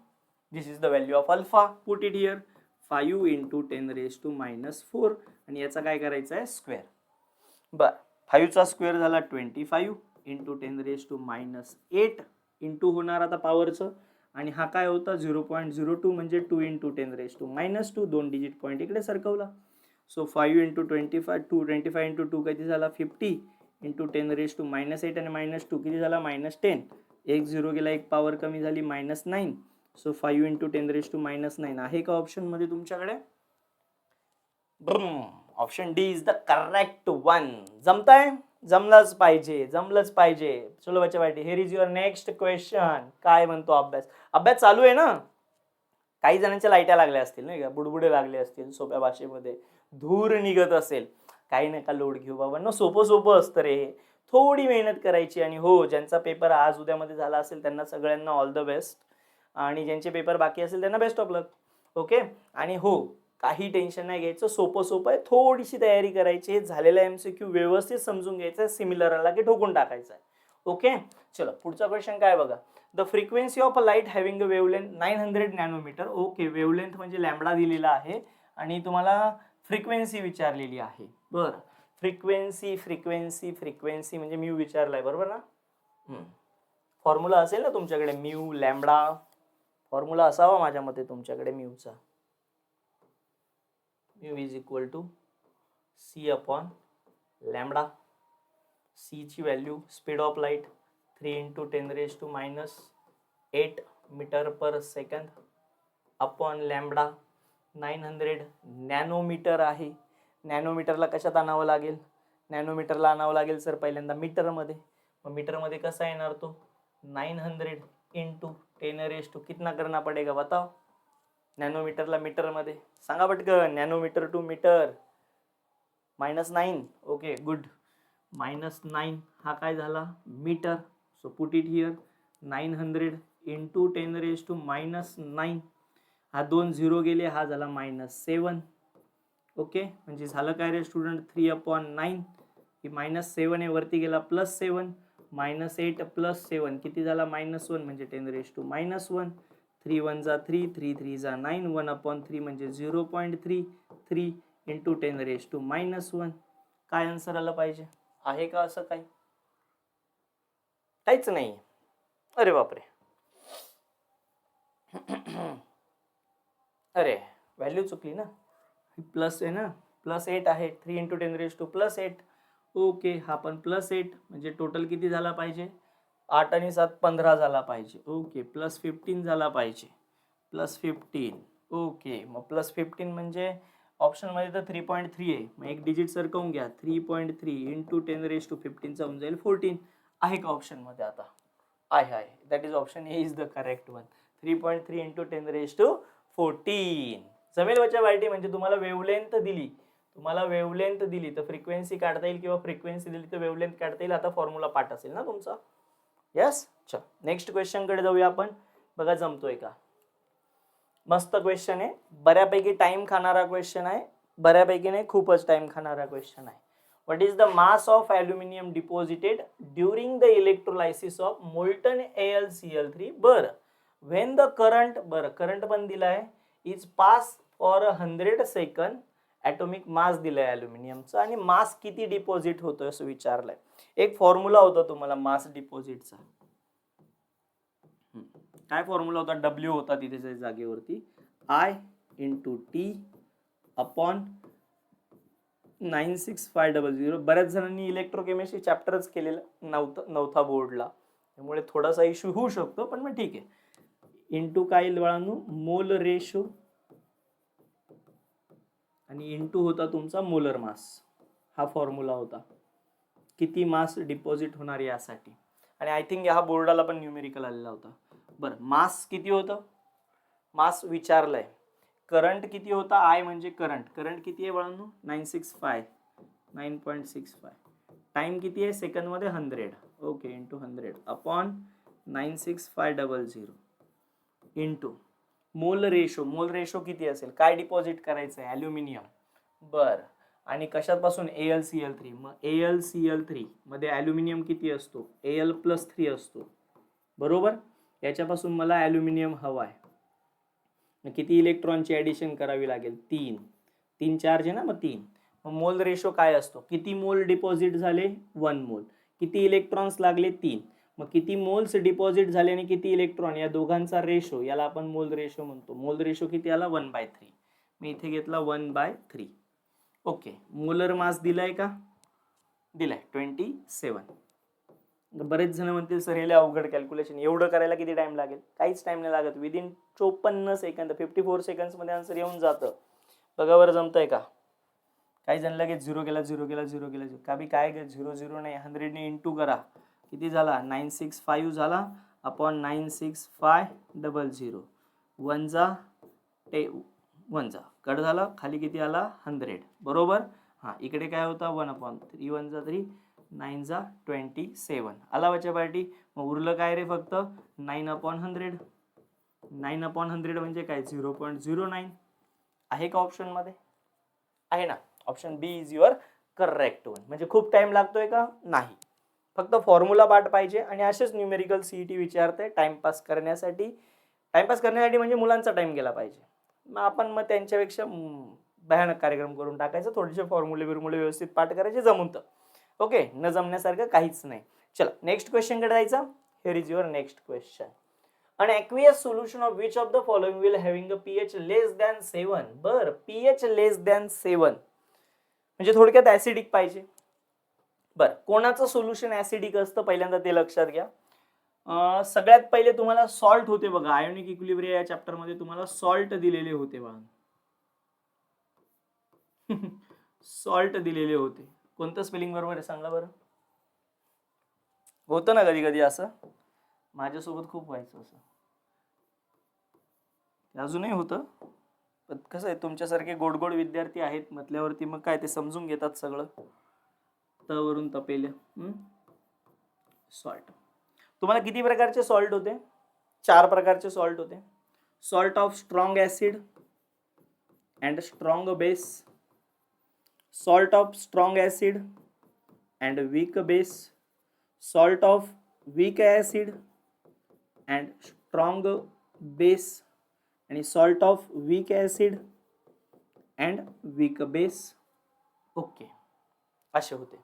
This is the value of alpha. Put it here 5 × 10⁻⁴. आणि याचा काय करायचं आहे? स्क्वेअर. बर, 5 चा स्क्वेअर झाला 25 × 10⁻8 इंटू होणार आता पॉवरचं. आणि हा काय होता? 0.02 म्हणजे 2 × 10⁻². 2 डिजिट पॉईंट इकडे सरकवला. सो 5 × 25 × 2 किती झाला? 50 × 10⁻8 आणि -2 किती झाला? -10. एक 0 गेला, एक पॉवर कमी झाली, -9. सो 5 × 10⁻9 आहे का ऑप्शन मध्ये तुमच्याकडे? Option D is the correct one. जमताय? जमलंच पाहिजे. चलो बच्चा पार्टी, here is your next question. काय म्हणतो अभ्यास चालू आहे ना? काही जणांच्या लाईट्या लागल्या असतील नाही का, बुडबुडे लागले असतील, सोप्या भाषेमध्ये धूर निघत असेल. काही नका लोड घेऊ बाबा, न सोपं असतं रे हे. थोडी मेहनत करायची. आणि हो, ज्यांचा पेपर आज उद्यामध्ये झाला असेल त्यांना सगळ्यांना ऑल द बेस्ट, आणि ज्यांचे पेपर बाकी असेल त्यांना बेस्ट ऑफ लक. ओके, आणि हो, काही टेन्शन नाही घ्यायचं, सोपं आहे. थोडीशी तयारी करायची. झालेला MCQ व्यवस्थित समजून घ्यायचा, सिमिलर आला की ठोकून टाकायचा आहे. ओके, चलो पुढचा क्वेश्चन काय बघा. The frequency of a light having a wavelength 900 nanometre. Okay, wavelength म्हणजे लॅम्बडा दिलेला आहे आणि तुम्हाला फ्रिक्वेन्सी विचारलेली आहे. बरं, फ्रिक्वेन्सी म्हणजे म्यू विचारलाय, बरोबर ना? फॉर्म्युला असेल ना तुमच्याकडे, म्यू लॅम्बडा. फॉर्म्युला असावा माझ्या मते तुमच्याकडे म्यूचा. Mu is equal to C upon lambda. C ची value speed of light 3 × 10⁻8 metre per second upon lambda 900 nanometre आहे. नॅनोमीटरला कशात आणावं लागेल? नॅनोमीटरला आणावं लागेल सर पहिल्यांदा मीटरमध्ये. मग मीटरमध्ये कसा येणार तो? 900 × 10⁻⁴ कितना करना पडेगा बताओ? नॅनोमीटरला मीटरमध्ये सांगा पटकन. Nanometre to metre -9. Okay, good. -9 हा काय झाला? Metre. So put it here 900 × 10⁻⁹. हा 2 0 गेले, हा झाला -7. ओके, म्हणजे झालं काय रे स्टुडंट? 3/9. ही -7 आहे, वरती गेला +7. -8 + 7 किती झाला? -1 म्हणजे 10⁻⁻1. 3 1 जा 3, 3 3 जा 9. 1/3 म्हणजे 0.33 × 10⁻⁻1. काय आन्सर आलं पाहिजे? आहे का असं काही? काहीच नाही. अरे बापरे. अरे, व्हॅल्यू चुकली ना. प्लस आहे ना, +8 आहे. 3 × 10⁻⁸ +8. ओके, हा पण +8 म्हणजे टोटल किती झाला पाहिजे? 8 आणि 7 15 झाला पाहिजे. ओके, +15 झाला पाहिजे. +15. ओके, मग +15 म्हणजे ऑप्शन मध्ये तर 3.3 आहे, मग एक डिजिट सरकवून घ्या, 3.3 इंटू 10⁻15 चा होऊन जाईल 14. आहे का ऑप्शन मध्ये? आता आहे. That is option A is the correct one. 3.3 into 10⁻14. जमेल बच्चा पार्टी. म्हणजे तुम्हाला वेवलेंथ दिली तर फ्रिक्वेन्सी काढता येईल, किंवा फ्रिक्वेन्सी दिली तर वेवलेंथ काढता येईल. आता फॉर्म्युला पाठ असेल ना तुमचा. यस. चल नेक्स्ट क्वेश्चन कडे जाऊया आपण. बघा जमतोय का. मस्त क्वेश्चन आहे, बऱ्यापैकी टाइम खाणारा क्वेश्चन आहे, बऱ्यापैकी नाही खूपच टाइम खाणारा क्वेश्चन आहे. What is the mass of aluminium deposited during the electrolysis of molten AlCl3? बरं, व्हेन द करंट, बरं करंट पण दिलाय, is pass for 100 second, atomic mass दिलाय अल्युमिनियमचा, आणि मास किती डिपॉझिट होतोय असं विचारलंय. एक फॉर्म्युला होता तुम्हाला मास डिपॉझिटचा. काय फॉर्म्युला होता? W होता तिथे जागेवरती, I इंटू टी अपॉन 96500. बऱ्याच जणांनी इलेक्ट्रोकेमिस्ट्री चॅप्टरच केलेलं नव्हता बोर्डला, त्यामुळे थोडासा इश्यू होऊ शकतो, पण मग ठीक आहे. इंटू काय बाळांनो? मोल रेशो, आणि इंटू होता तुमचा मोलर मास. हा फॉर्म्युला होता किती मास डिपॉझिट होणार यासाठी. आणि आय थिंक ह्या बोर्डाला पण न्यूमेरिकल आलेला होता. बरं, मास किती होतं? मास विचारलंय. करंट किती होता? आय म्हणजे करंट किती आहे बाळांनो? 9.65. टाइम किती आहे सेकंड मध्ये? 100. Okay, into 100 upon 96500 into mole ratio किती असेल? काय डिपॉझिट करायचं आहे? ॲल्युमिनियम. बरं, आणि कशापासून? AlCl3. मग AlCl3 मध्ये ॲल्युमिनियम किती असतो? Al+3 असतो, बरोबर. याच्यापासून मला ॲल्युमिनियम हवा आहे. किती इलेक्ट्रॉनची ॲडिशन करावी लागेल? 3 चार्ज आहे ना, मग 3. मग मोल रेशो काय असतो? किती मोल डिपॉझिट झाले? 1 मोल. किती इलेक्ट्रॉन्स लागले? 3. मग किती मोल्स डिपॉझिट झाले आणि किती इलेक्ट्रॉन, या दोघांचा रेशो, याला आपण मोल रेशो म्हणतो. मोल रेशो किती आला? 1/3. मी इथे घेतला 1/3. ओके, मोलर मास दिलाय का? दिलाय 27. बरेच जण म्हणतील सर हे अवघड कॅल्क्युलेशन, एवढं करायला किती टाइम लागेल? काहीच टाइम नाही लागत. विदिन 54 सेकंद, 54 सेकंड्स मध्ये आन्सर येऊन जातं. बघा बरं जमतंय का. काही जण लगेच 0 गेला का बी काय 0 नाही, 100 ने इंटू करा. किती झाला? 965 झाला अपॉन 96500. 1 जा कट झाला, खाली किती आला? 100, बरोबर. हा, इकडे काय होता? 1/3. 1 जा 3, 9 जा 27. आला बच्चा पार्टी. मग उरलं काय रे? फक्त 9/100. 9/100 म्हणजे काय? 0.09. आहे का ऑप्शन मध्ये? आहे ना. Option B is your correct one. म्हणजे खूप टाइम लागतोय का? नाही, फक्त फॉर्म्युला पाठ पाहिजे. आणि असेच न्यूमेरिकल सीईटी विचारते टाइमपास करण्यासाठी. म्हणजे मुलांचा टाइम गेला पाहिजे. मग आपण त्यांच्यापेक्षा भयानक कार्यक्रम करून टाकायचा. थोडेसे फॉर्म्युले व्यवस्थित पाठ करायचे, जमून तर. ओके, न जमण्यासारखं काहीच नाही. चला नेक्स्ट क्वेश्चन कडे जायचं. Here is your next question. An aqueous solution of which of the following will having a pH less than 7? बरं, pH less than 7 म्हणजे थोडक्यात ऍसिडिक पाहिजे. बरं, कोणाचं सोल्युशन ऍसिडिक असतं पहिल्यांदा ते लक्षात घ्या. सगळ्यात पहिले तुम्हाला सॉल्ट होते बघा. आयोनिक इक्विलिब्रियम या चॅप्टर मध्ये तुम्हाला सॉल्ट दिलेले होते बघा. सॉल्ट दिलेले होते. कोणतं स्पेलिंग बरोबर आहे सांगा बरं. होतं ना कधी कधी असं, माझ्यासोबत खूप व्हायचं असं. अजूनही होतं, पण कसं आहे तुमच्यासारखे गोड विद्यार्थी आहेत म्हटल्यावरती मग काय ते समजून घेतात सगळं. तवरून तपेल. सॉल्ट. तुम्हाला किती प्रकारचे सॉल्ट होते? 4 प्रकारचे सॉल्ट होते. Salt of strong acid and strong base, salt of strong acid and weak base, salt of weak acid and strong base, आणि salt of weak acid and weak base. Okay, असे होते,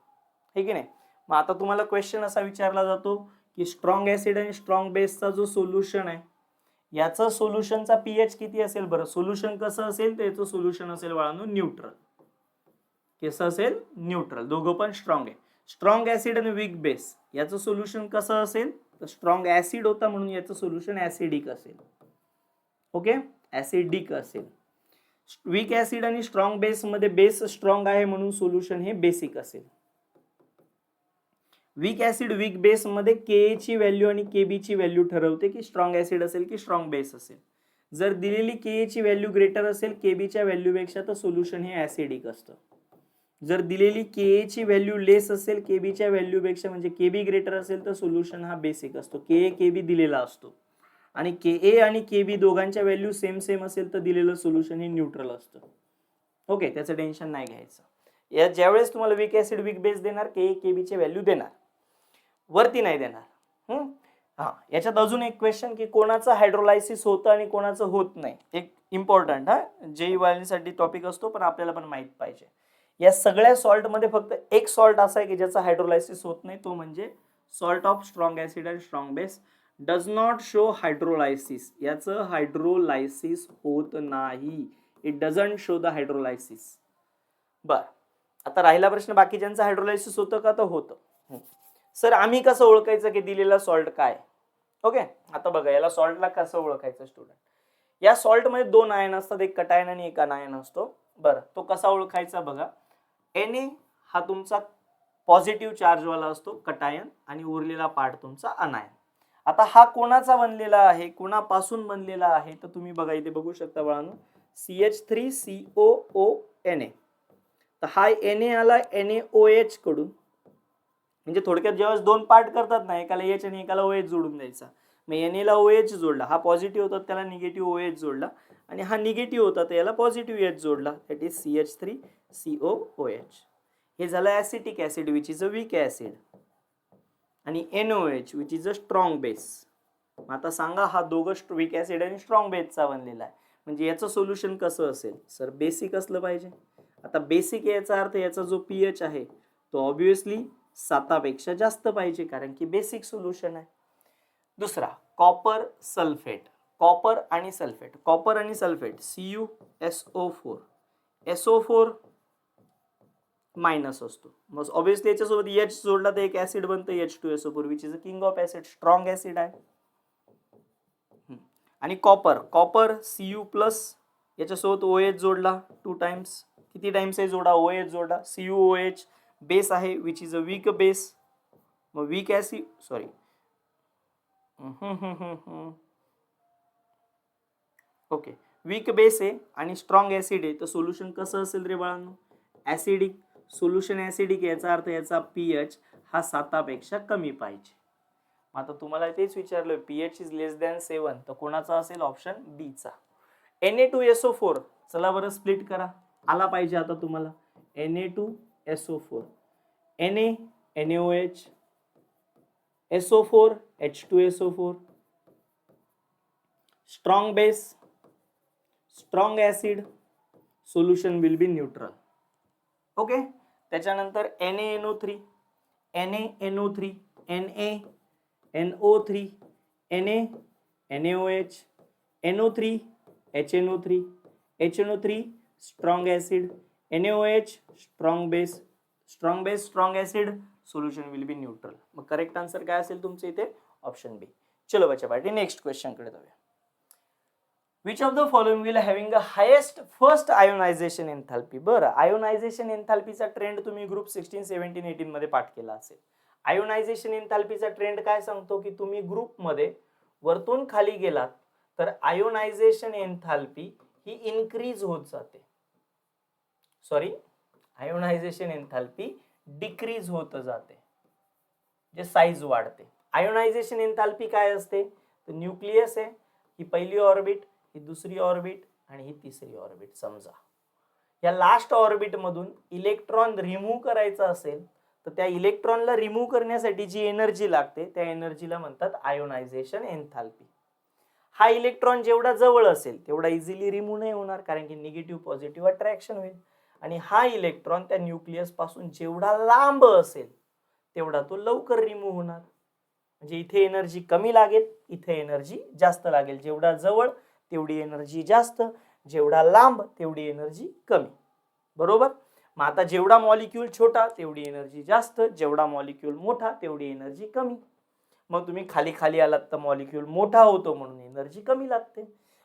हे की नाही. मग आता तुम्हाला क्वेश्चन असा विचारला जातो की स्ट्रॉंग ऍसिड आणि स्ट्रॉंग बेसचा जो सोल्युशन आहे, याचा सोल्युशनचा पीएच किती असेल? बरं, सोल्युशन कसं असेल? त्याचं सोल्युशन असेल बाळांनो न्यूट्रल. कसं असेल? न्यूट्रल. दोघं पण स्ट्रॉंग आहे. स्ट्रॉंग ऍसिड आणि वीक बेस याचं सोल्युशन कसं असेल? तर स्ट्रॉंग ऍसिड होता म्हणून याचं सोल्युशन ऍसिडिक असेल. ओके, ऍसिडिक असेल. वीक ऍसिड आणि स्ट्रॉंग बेस मध्ये बेस स्ट्रॉंग आहे म्हणून सोल्युशन हे बेसिक असेल. वीक ऍसिड वीक बेस मध्ये के ची व्हॅल्यू आणि केबी ची व्हॅल्यू ठरवते की स्ट्रॉंग ऍसिड असेल की स्ट्रॉंग बेस असेल. जर दिलेली के ची व्हॅल्यू ग्रेटर असेल केबीच्या व्हॅल्यूपेक्षा तर सोल्युशन हे ऍसिडिक असतं. जर दिलेली के ची व्हॅल्यू लेस असेल केबीच्या व्हॅल्यूपेक्षा म्हणजे केबी ग्रेटर असेल तर सोल्युशन हा बेसिक असतो. के केबी दिलेला असतो आणि के ए आणि केबी दोघांच्या व्हॅल्यू सेम सेम असेल तर दिलेलं सोल्युशन हे न्यूट्रल असतं. ओके, त्याचं टेन्शन नाही घ्यायचं. या ज्यावेळेस तुम्हाला वीक ऍसिड वीक बेस देणार के केबी चे व्हॅल्यू देणार, वरती नाही देणार. हा, याच्यात अजून एक क्वेश्चन की कोणाचं हायड्रोलायसिस होतं आणि कोणाचं होत नाही. एक इम्पॉर्टंट जेई वाल्यांसाठी टॉपिक असतो पण आपल्याला पण माहित पाहिजे. या सगळ्या सॉल्ट मध्ये फक्त एक सॉल्ट असा आहे की ज्याचा हायड्रोलायसिस होत नाही, तो म्हणजे salt of strong acid and strong base does not show hydrolysis. याचं हायड्रोलायसिस होत नाही. It doesn't show the hydrolysis. बर, आता राहिला प्रश्न बाकीच्यांचं हायड्रोलायसिस होतं का? तर होतं. सर आम्ही कसं ओळखायचं की दिलेला सॉल्ट काय? ओके, आता बघा याला सॉल्टला कसं ओळखायचं स्टुडंट. या सॉल्ट मध्ये दोन आयन असतात, एक कटायन आणि एक अनायन असतो. बरं, तो कसा ओळखायचा बघा. Na हा तुमचा पॉझिटिव्ह चार्ज वाला असतो कटायन आणि उरलेला पार्ट तुमचा अनायन. आता हा कोणाचा बनलेला आहे, कोणापासून बनलेला आहे तर तुम्ही बघा इथे बघू शकता बाळांनो, CH3COONA. तर हा Na आला NaOH कडून. म्हणजे थोडक्यात जेव्हा दोन पार्ट करतात ना, एकाला H आणि एकाला OH जोडून द्यायचा. मग Na ला OH जोडला, हा पॉझिटिव्ह होता त्याला निगेटिव्ह OH जोडला आणि हा निगेटिव्ह होता तर याला पॉझिटिव्ह H जोडला. That is CH3COOH. हे झालं acetic acid which is a weak acid आणि NOH which is a strong base. आता सांगा हा दोघं वीक ऍसिड आणि स्ट्रॉंग बेसचा बनलेला आहे, म्हणजे याचं सोल्युशन कसं असेल? सर बेसिक असलं पाहिजे. आता बेसिक याचा अर्थ याचा जो pH आहे तो ऑब्विसली 7 पेक्षा जास्त पाहिजे कारण की बेसिक सोल्युशन आहे. दुसरा कॉपर सल्फेट. कॉपर आणि सल्फेट, कॉपर आणि सल्फेट CuSO4. SO4 मायनस असतो, मग ऑब्विसली याच्यासोबत H जोडला तर एक ऍसिड बनतं H2SO4 which is a king of acid, strong acid आहे. आणि कॉपर Cu प्लस याच्यासोबत OH जोडला 2 टाइम्स. किती टाइम्स आहे जोडा? OH जोडला. CuOH बेस आहे which is a weak base. मग weak acid sorry okay, weak base आहे आणि स्ट्रॉंग ऍसिड आहे तर सोल्युशन कसं असेल रे बाळांनो? ऍसिडिक. सोल्युशन ऍसिडिक याचा अर्थ याचा pH हा 7 पेक्षा कमी पाहिजे. आता तुम्हाला तेच विचारलं pH इज लेस दॅन 7 तर कोणाचा असेल? ऑप्शन बी चा. Na2SO4 चला बरं स्प्लिट करा, आला पाहिजे आता तुम्हाला. Na2SO4, Na NaOH, SO4 H2SO4, strong base, strong acid, solution will be neutral. Okay, त्याच्यानंतर NaNO3, NaNO3, NaNO3, Na NaOH, NO3 HNO3, HNO3 strong acid, NaOH strong base, strong acid, solution will be neutral. मग correct answer काय असेल तुमचे इथे? Option बी. चलो बच्चा party next question कडे जाऊया. Which of the following will having a highest first ionization enthalpy? बरं, आयोनायझेशन एन्थाल्पीचा ट्रेंड तुम्ही ग्रुप 16, 17, 18 मध्ये पाठ केला असेल. आयोनायझेशन एन्थाल्पीचा ट्रेंड काय सांगतो की तुम्ही ग्रुप मध्ये वरतून खाली गेलात तर आयोनायझेशन एन्थाल्पी ही इन्क्रीज होत जाते. सॉरी, आयोनायझेशन एन्थाल्पी डिक्रीज होत जाते, जे साईज वाढते. आयोनायझेशन एन्थाल्पी काय असते? तर न्यूक्लियस आहे, ही पहिली ऑर्बिट, ही दुसरी ऑर्बिट आणि ही तिसरी ऑर्बिट. समजा या लास्ट ऑर्बिट मधून इलेक्ट्रॉन रिमूव्ह करायचा असेल तर त्या इलेक्ट्रॉनला रिमूव्ह करण्यासाठी जी एनर्जी लागते त्या एनर्जीला म्हणतात आयोनायझेशन एन्थाल्पी. हा इलेक्ट्रॉन जेवढा जवळ असेल तेवढा इझिली रिमूव्ह नाही होणार कारण की निगेटिव्ह पॉझिटिव्ह अट्रॅक्शन होईल, आणि हा इलेक्ट्रॉन त्या न्यूक्लियस पासून जेवढा लांब असेल तेवढा तो लवकर रिमूव्ह होणार. म्हणजे इथे एनर्जी कमी लागेल, इथे एनर्जी जास्त लागेल. जेवढा जवळ तेवढी एनर्जी जास्त, जेवढा लांब तेवढी एनर्जी कमी. बरोबर. मग आता जेवढा मॉलिक्यूल छोटा तेवढी एनर्जी जास्त, जेवढा मॉलिक्यूल मोठा तेवढी एनर्जी कमी. मग तुम्ही खाली खाली आलात तर मॉलिक्यूल मोठा होतो म्हणून एनर्जी कमी लागते.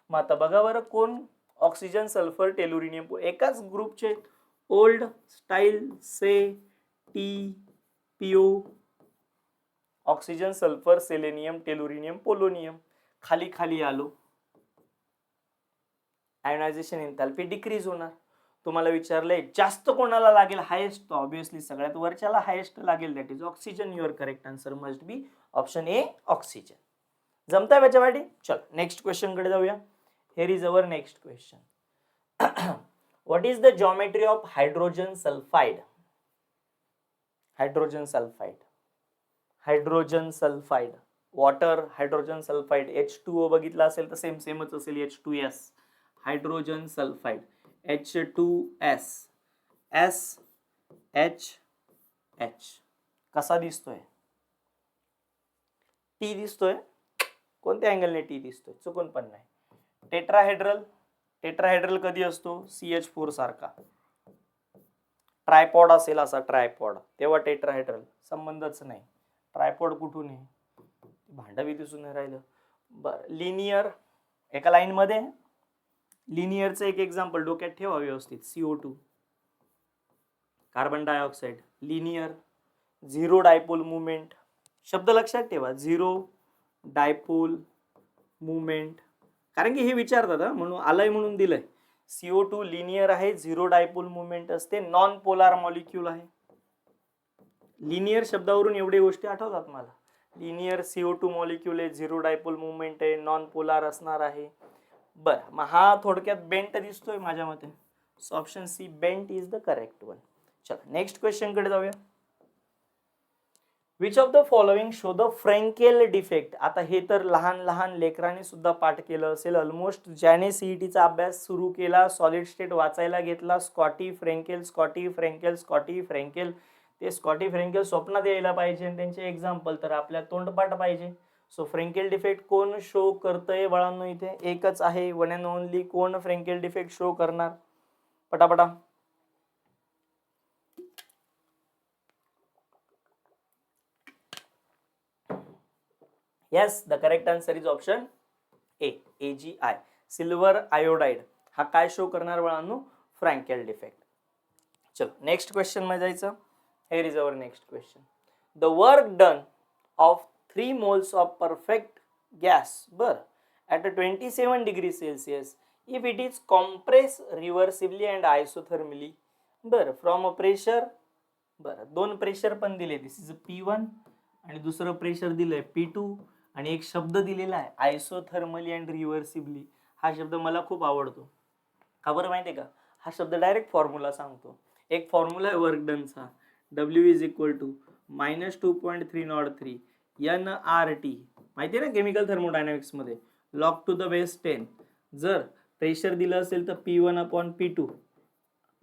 मग आता बघा बरं कोण ऑक्सिजन सल्फर टेलुरिनियम एकाच ग्रुपचे old style Se Te Po oxygen sulphur selenium tellurium polonium खाली खाली आलो आयोनायझेशन एंथॅल्पी डिक्रीज होणार. तुम्हाला विचारलंय जास्त कोणाला लागेल हायेस्ट, तर ऑब्विसली सगळ्यात वरच्याला हायेस्ट लागेल, that is oxygen. Your correct answer must be option A oxygen. जमताय बच्चावाडी? चल नेक्स्ट क्वेश्चन कडे जाऊया. Here is our next question. What is the geometry of hydrogen sulphide? Hydrogen sulphide, hydrogen sulphide, water hydrogen sulphide, H2O बघितला असेल तर सेमच असेल, H2S, hydrogen sulphide, H2S, SHH. कसा दिसतोय? टी दिसतोय. कोणत्या अँगलने टी दिसतोय? चुकून पण नाही. टेट्राहेड्रल, टेट्राहेड्रल कधी असतो? CH4 सारखा. ट्रायपॉड असेल असा ट्रायपॉड, तेव्हा टेट्राहेड्रल. संबंधच नाही. ट्रायपॉड कुठून आहे? भांडवी दिसून नाही राहिलं. बरं, लिनियर एका लाईन मध्ये. लिनियरचं एक एक्झाम्पल डोक्यात ठेवा व्यवस्थित. CO2, carbon dioxide. Linear, zero dipole movement. शब्द लक्षात ठेवा, झिरो डायपोल मुवमेंट, कारण की हे विचारतात म्हणून आलंय म्हणून दिलंय. CO2 लिनियर आहे, झिरो डायपोल मुवमेंट असते, नॉन पोलार मॉलिक्यूल आहे. लिनियर शब्दावरून एवढे गोष्टी आठवतात मला. लिनियर CO2 मॉलिक्यूल आहे, झिरो डायपोल मुवमेंट आहे, नॉन पोलार असणार आहे. बरं, मग हा थोडक्यात बेंट दिसतोय माझ्या मते. So option C bent is the correct one. चला नेक्स्ट क्वेश्चन कडे जाऊया. Which of the following show the Frenkel defect? आता हे तर लहान लहान लेकरांनी सुद्धा पाठ केलं असेल ऑलमोस्ट. ज्याने सीईटीचा अभ्यास सुरू केला, सॉलिड स्टेट वाचायला घेतला, Schottky Frenkel, Schottky Frenkel, Schottky Frenkel, ते स्कॉटी फ्रँकेल स्वप्नात यायला पाहिजे आणि त्यांचे एक्झाम्पल तर आपल्या तोंडपाठ पाहिजे. सो फ्रँकेल डिफेक्ट कोण शो करतंय बाळांनो? इथे एकच आहे, वन अँड ओनली. कोण फ्रँकेल डिफेक्ट शो करणार? पटापटा. Yes, the correct answer is option A, AgI, silver iodide. हा काय शो करणार बाळांनो? Frenkel defect. चलो नेक्स्ट क्वेश्चन मध्ये जायचं. Here is our next question. The work done of 3 moles of perfect gas, at 27 degrees Celsius, if it is compressed reversibly and isothermally, from a pressure, दोन pressure पण दिले, दिस is P1 आणि दुसरं pressure दिलंय P2 आणि एक शब्द दिलेला आहे आयसोथर्मली अँड रिव्हर्सिबली. हा शब्द मला खूप आवडतो. का बरं माहितीये का? हा शब्द डायरेक्ट फॉर्म्युला सांगतो. एक फॉर्म्युला आहे वर्क डनचा, W is equal to -2.303 nRT. माहिती आहे ना केमिकल थर्मोडायनॅमिक्स मध्ये, लॉग टू द बेस 10. जर प्रेशर दिलं असेल तर P1/P2,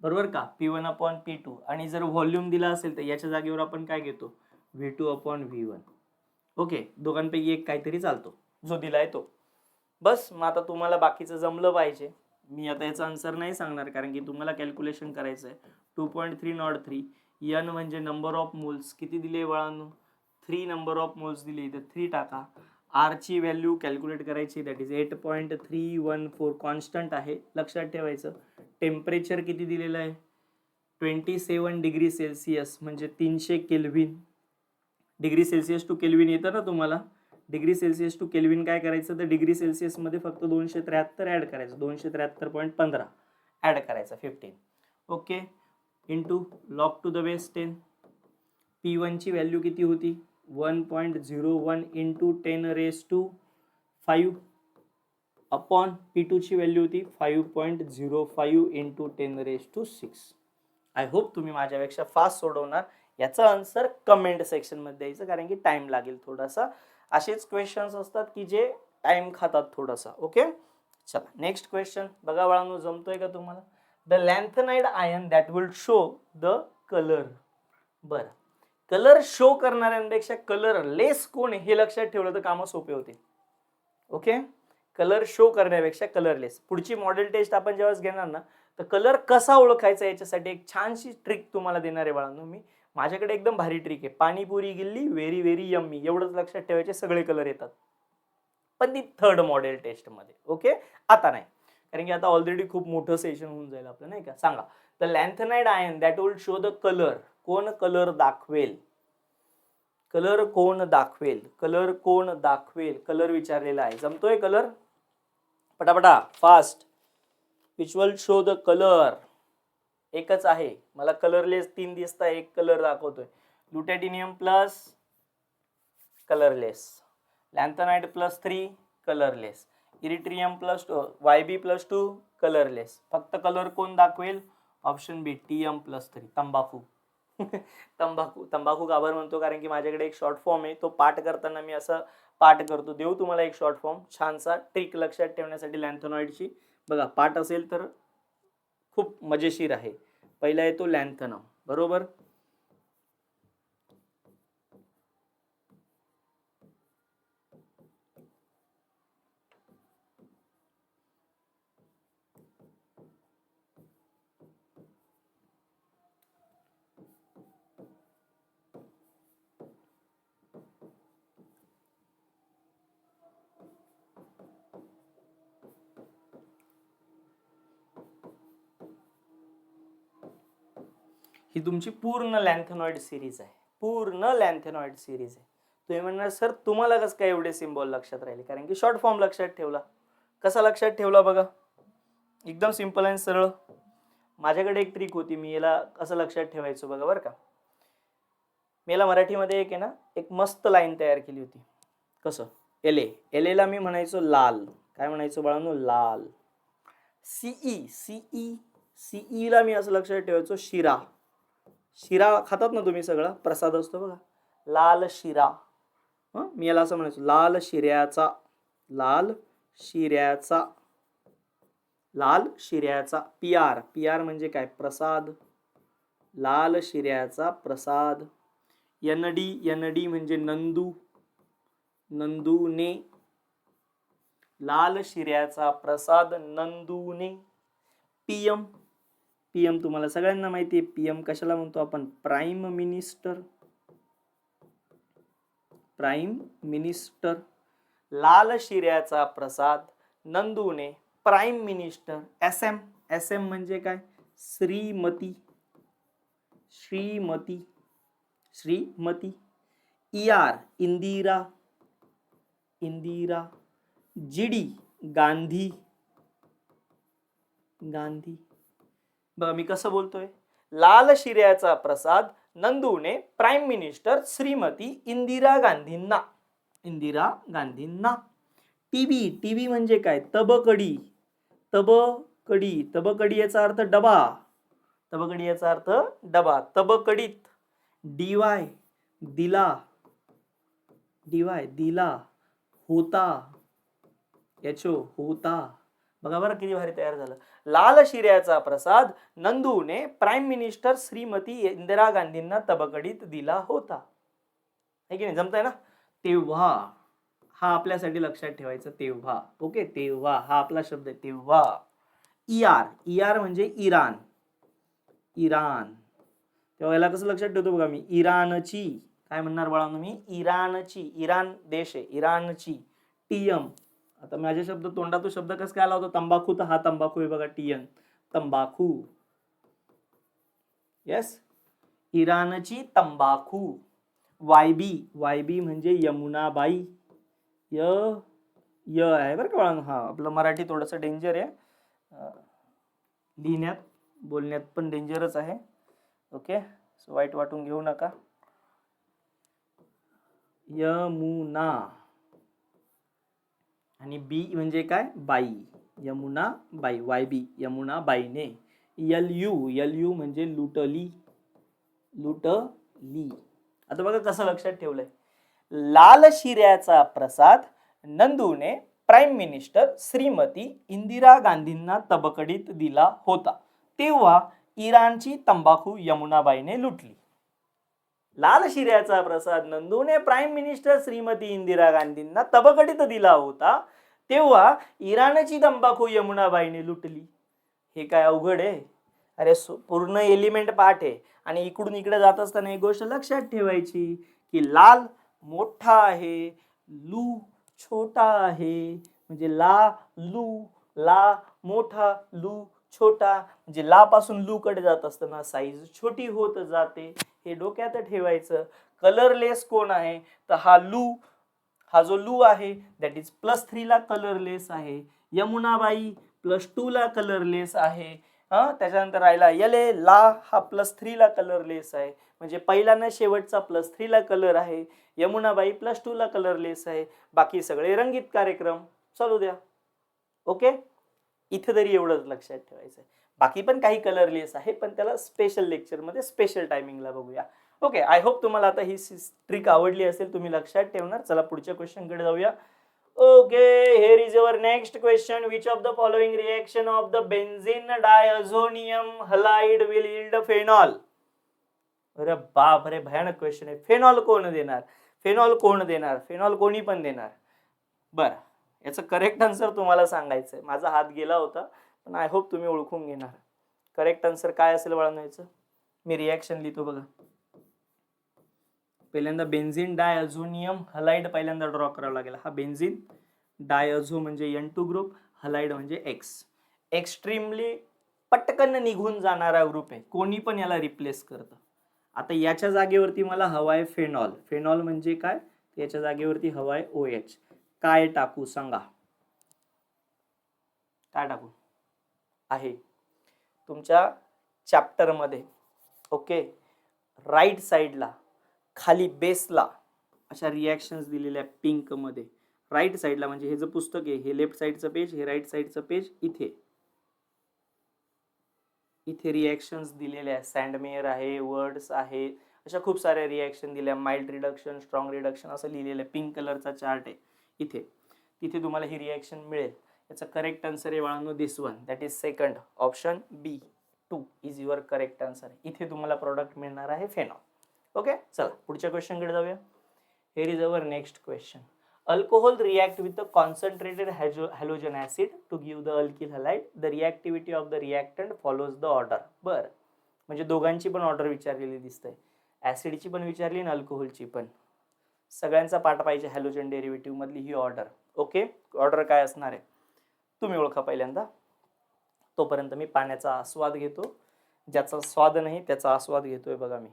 बरोबर का? P1/P2. आणि जर व्हॉल्यूम दिला असेल तर याच्या जागेवर आपण काय घेतो? V2/V1. ओके, दोघांपैकी एक काहीतरी चालतो, जो दिलाय तो. बस, मग आता तुम्हाला बाकीचं जमलं पाहिजे. मी आता याचा आन्सर नाही सांगणार कारण की तुम्हाला कॅल्क्युलेशन करायचं आहे. 2.303 n म्हणजे नंबर ऑफ मोल्स. किती दिले बाळांनो? 3 नंबर ऑफ मोल्स दिले, तर 3 टाका. आर ची व्हॅल्यू कॅल्क्युलेट करायची, दॅट इज 8.314. कॉन्स्टंट आहे, लक्षात ठेवायचं. टेम्परेचर किती दिलेलं आहे? 27 डिग्री सेल्सिअस म्हणजे 300 kelvin. Degree Celsius to kelvin येतं ना तुम्हाला? डिग्री सेल्सिअस टू केल्व्हिन काय करायचं? तर डिग्री सेल्सिअस मध्ये फक्त 273 ऍड करायचं, 273.15 ऍड करायचं, 15. Okay, into log to the base 10. P1 ची व्हॅल्यू किती होती? 1.01 इंटू 10⁵ अपॉन P2 ची व्हॅल्यू होती 5.05 इंटू 10⁶. आय होप तुम्ही माझ्यापेक्षा फास्ट सोडवणार. याचा आन्सर कमेंट सेक्शन मध्ये द्यायचं कारण की टाइम लागेल थोडासा. असेच क्वेश्चन्स असतात की जे टाइम खातात थोडासा. ओके, चला नेक्स्ट क्वेश्चन बघा बाळांनो, जमतोय का तुम्हाला? The lanthanide ion that will show the colour. बरं, कलर शो करणाऱ्यांपेक्षा कलर लेस कोण हे लक्षात ठेवलं तर कामं सोपे होते. ओके, कलर शो करण्यापेक्षा कलरलेस. पुढची मॉडेल टेस्ट आपण जेव्हा घेणार ना, तर कलर कसा ओळखायचा याच्यासाठी एक छानशी ट्रिक तुम्हाला देणार आहे बाळांनो मी. माझ्याकडे एकदम भारी ट्रिक आहे. पाणीपुरी गिल्ली व्हेरी व्हेरी यम्मी, एवढंच लक्षात ठेवायचे, सगळे कलर येतात, पण ती थर्ड मॉडेल टेस्ट मध्ये. ओके, आता नाही. कारण की आता ऑलरेडी खूप मोठं सेशन होऊन जाईल आपलं, नाही का. सांगा, the lanthanide ion that will show the colour. कोण कलर दाखवेल? कलर कोण दाखवेल? कलर कोण दाखवेल? कलर विचारलेला आहे. जमतोय कलर? पटापटा, fast. Which will show the colour. एकच आहे, मला कलरलेस 3 दिसता, एक कलर दाखवतोय. Lutetium plus colourless, lanthanide plus 3 colourless, yttrium plus YB+2 colourless. फक्त कलर कोण दाखवेल? ऑप्शन बी, TM+3 तंबाखू. तंबाखू. तंबाखू का बरं म्हणतो? कारण की माझ्याकडे एक शॉर्ट फॉर्म आहे, तो पाठ करताना मी असं पाठ करतो. देऊ तुम्हाला एक शॉर्ट फॉर्म छानसा, ट्रिक लक्षात ठेवण्यासाठी लॅन्थनॉइडची. बघा, पाठ असेल तर खूप मजेशीर आहे. पहिला येतो लॅन्थनम, बरोबर. ही तुमची पूर्ण लॅन्थनॉइड सिरीज आहे, पूर्ण लॅन्थनॉइड सिरीज आहे. तुम्ही म्हणणार सर तुम्हाला कसं काय एवढे सिम्बॉल लक्षात राहिले? कारण की शॉर्ट फॉर्म लक्षात ठेवला. कसा लक्षात ठेवला बघा, एकदम सिंपल आणि सरळ. माझ्याकडे एक ट्रिक होती, मी याला कसं लक्षात ठेवायचो बघा बरं का. मी याला मराठीमध्ये एक आहे ना, एक मस्त लाईन तयार केली होती. कसं? एले ला मी म्हणायचो लाल. काय म्हणायचो बाळांनो? लाल. सीई ला मी असं लक्षात ठेवायचो शिरा. शिरा खातात ना तुम्ही, सगळा प्रसाद असतो बघा, लाल शिरा. मी याला असं म्हणायचो लाल शिऱ्याचा. लाल शिऱ्याचा. लाल शिऱ्याचा. PR म्हणजे काय? प्रसाद. लाल शिऱ्याचा प्रसाद. ND म्हणजे नंदू. नंदूने. लाल शिऱ्याचा प्रसाद नंदूने. PM तुम्हाला सगळ्यांना माहिती आहे. PM कशाला म्हणतो आपण? Prime minister. Prime minister. लाल शिऱ्याचा प्रसाद नंदूने प्राईम मिनिस्टर. SM म्हणजे काय? श्रीमती. श्रीमती. श्रीमती. ER इंदिरा. इंदिरा. GD गांधी. गांधी. बघा मी कसं बोलतोय. लाल शिऱ्याचा प्रसाद नंदूने प्राईम मिनिस्टर श्रीमती इंदिरा गांधींना. इंदिरा गांधींना. TB म्हणजे काय? तबकडी. तबकडी. तबकडी याचा अर्थ डबा. तबकडी याचा अर्थ डबा. तबकडीत. DY दिला. DY दिला. होता. HO होता. बघा बरं किती भारी तयार झालं. लाल शिऱ्याचा प्रसाद नंदूने प्राईम मिनिस्टर श्रीमती इंदिरा गांधींना तबकडीत दिला होता. है की नाही? जमतंय ना? तेव्हा हा आपल्यासाठी लक्षात ठेवायचा. तेव्हा. ओके, तेव्हा हा आपला शब्द आहे. तेव्हा. ER म्हणजे इराण. इराण. तेव्हा याला कसं लक्षात ठेवतो बघा मी? इराणची. काय म्हणणार बाळांनो मी? इराणची. इराण देश आहे, इराणची. TM. आता माझे शब्द तोंडातून शब्द कसं काय आला होता? तंबाखू. तर हा तंबाखू आहे बघा. TN तंबाखू. येस, इराणची तंबाखू. YB म्हणजे यमुनाबाई. य आहे बरं का बाळांनो. हा आपलं मराठी थोडंसं डेंजर आहे, लिहिण्यात बोलण्यात पण डेंजरच आहे. ओके, सो वाईट वाटून घेऊ नका. यमुना. आणि बी म्हणजे काय? बाई. यमुना बाई. YB यमुना बाईने. LU म्हणजे लुटली. लुटली. आता बघा कसं लक्षात ठेवलंय. लाल शिऱ्याचा प्रसाद नंदूने प्राईम मिनिस्टर श्रीमती इंदिरा गांधींना तबकडीत दिला होता. तेव्हा इराणची तंबाखू यमुनाबाईने लुटली. लाल शिऱ्याचा प्रसाद नंदूने प्राईम मिनिस्टर श्रीमती इंदिरा गांधींना तबकडीत दिला होता. तेव्हा इराणची तंबाखू यमुनाबाईने लुटली. हे काय अवघड आहे? अरे पूर्ण एलिमेंट पाठ आहे. आणि इकडून इकडे जात असताना एक गोष्ट लक्षात ठेवायची की लाल मोठा आहे, लू छोटा आहे. म्हणजे ला लू ला मोठा, लू छोटा, म्हणजे ला पासून लू कडे जात असताना साईज छोटी होत जाते, हे डोक्यात ठेवायचं. कलरलेस कोण आहे, तर हा जो लू आहे दॅट इज +3 ला कलरलेस आहे. यमुनाबाई +2 ला कलरलेस आहे. त्याच्यानंतर राहिला यले, ला हा +3 ला कलरलेस आहे, म्हणजे पहिला ना शेवटचा +3 ला कलर आहे. यमुनाबाई +2 ला कलरलेस आहे. बाकी सगळे रंगीत कार्यक्रम चालू द्या. ओके, इथे तरी एवढंच लक्षात ठेवायचं. बाकी पण काही कलरलेस आहे, पण त्याला स्पेशल लेक्चरमध्ये स्पेशल टायमिंगला बघूया. ओके, आय होप तुम्हाला आता ही ट्रिक आवडली असेल, तुम्ही लक्षात ठेवणार. चला पुढच्या क्वेश्चनकडे जाऊया. Okay, here is your next question. Which of the following reaction of the benzene diazonium halide will yield phenol? अरे बाप रे, भयानक क्वेश्चन आहे. फेनॉल कोण देणार? फेनॉल कोणी पण देणार. बरं, याचं करेक्ट आन्सर तुम्हाला सांगायचंय. माझा हात गेला होता, पण आय होप तुम्ही ओळखून घेणार. करेक्ट आन्सर काय असेल बाळांनो याचं? मी रिॲक्शन लिहितो बघा. पहिल्यांदा बेन्झीन डायअझोनियम हलाइड पहिल्यांदा ड्रॉ करावा लागेल. हा बेन्झीन, डायअझो म्हणजे N2 ग्रुप, हलाइड म्हणजे X. एक्स्ट्रीमली पटकन निघून जाणारा ग्रुप आहे, कोणी पण याला रिप्लेस करतं. आता याच्या जागेवरती मला हवाय फेनॉल. फेनॉल म्हणजे काय? याच्या जागेवरती हवाय OH. काय टाकू सांगा? काय टाकू? आहे तुमच्या चॅप्टर मध्ये, ओके, राईट साइडला खाली बेसला अशा रिॲक्शन्स दिलेल्या पिंक मध्ये. राईट साइडला म्हणजे हे जे पुस्तक आहे, हे लेफ्ट साइडचं पेज, हे राईट साइडचं पेज. इथे रिॲक्शन्स दिलेल्या आहेत. सँडमेअर आहे, वर्ड्स आहे, अशा खूप साऱ्या रिॲक्शन दिल्या. माइल्ड रिडक्शन, स्ट्रॉंग रिडक्शन असं लिहिलेलं आहे. पिंक कलरचा चार्ट आहे इथे. तिथे तुम्हाला ही रिॲक्शन मिळेल. याचा करेक्ट आन्सर आहे बाळांनो this one, that is second option B2 is your correct answer. इथे तुम्हाला प्रोडक्ट मिळणार आहे फेनॉल. ओके, चला पुढच्या क्वेश्चनकडे जाऊया. Here is our next question. Alcohol react with the concentrated halogen acid to give the alkyl halide. The reactivity of the reactant follows the order. बर, म्हणजे दोघांची पण ऑर्डर विचारलेली दिसते. ऍसिडची पण विचारली आणि अल्कोहोलची पण. सगळ्यांचा पाठ पाहिजे हॅलोजन डेरिव्हेटिव्ह मधली ही ऑर्डर. ओके, ऑर्डर काय असणार आहे तुम्ही ओळखा पहिल्यांदा. तोपर्यंत मी पाण्याचा आस्वाद घेतो. ज्याचा स्वाद नाही त्याचा आस्वाद घेतोय बघा मी.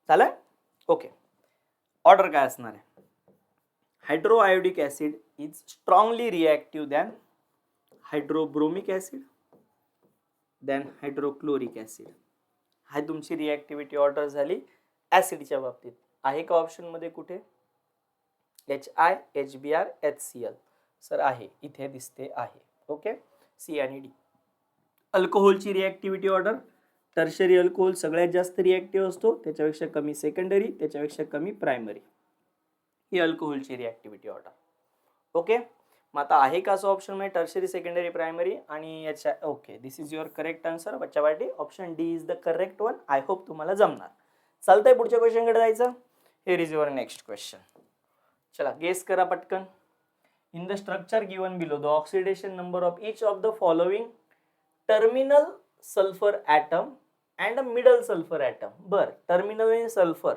झालं? ओके, ऑर्डर काय असणार आहे? Hydroiodic acid is strongly reactive than hydrobromic acid than hydrochloric acid. हा तुमची रिॲक्टिव्हिटी ऑर्डर झाली ऍसिडच्या बाबतीत. आहे का ऑप्शन मध्ये कुठे? HI, HBr, HCl. सर आहे, इथे दिसते आहे. ओके, C आणि D. अल्कोहोलची रिॲक्टिव्हिटी ऑर्डर, टर्शरी अल्कोहोल सगळ्यात जास्त रिॲक्टिव्ह असतो, त्याच्यापेक्षा कमी सेकंडरी, त्याच्यापेक्षा कमी प्रायमरी. ही अल्कोहोलची रिॲक्टिव्हिटी ऑर्डर. ओके, मग आता आहे का असं ऑप्शन मध्ये टर्शरी, सेकंडरी, प्रायमरी आणि याच्या. Okay, this is your correct answer बच्चाबाटी. Option D is the correct one. I hope तुम्हाला जमणार. चालतंय पुढच्या क्वेश्चनकडे जायचं. Here is your next question. चला गेस करा पटकन. In the structure given below the oxidation number of each of the following terminal sulphur atom and middle sulphur atom. बर, टर्मिनल आणि सल्फर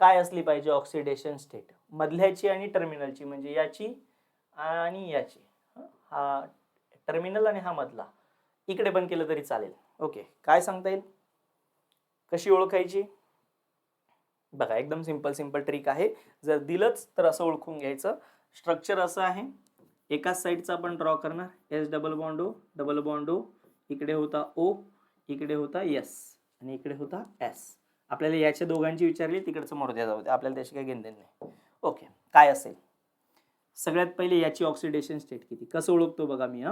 काय असली पाहिजे ऑक्सिडेशन स्टेट? मधल्याची आणि टर्मिनलची, म्हणजे याची आणि याची. हा टर्मिनल आणि हा मधला. इकडे पण केलं तरी चालेल. ओके, काय सांगता येईल? कशी ओळखायची? बघा, एकदम सिंपल ट्रिक आहे. जर दिलंच तर असं ओळखून घ्यायचं. स्ट्रक्चर असं आहे, एकाच साईडचा आपण ड्रॉ करणार. S डबल बॉन्ड O, इकडे होता O, इकडे होता S आणि इकडे होता S. आपल्याला याच्या दोघांची विचारली, तिकडचं मोरद्या जाऊ दे, आपल्याला त्याची काही घेणदेण नाही. ओके, काय असेल? सगळ्यात पहिले याची ऑक्सिडेशन स्टेट किती, कसं ओळखतो बघा मी.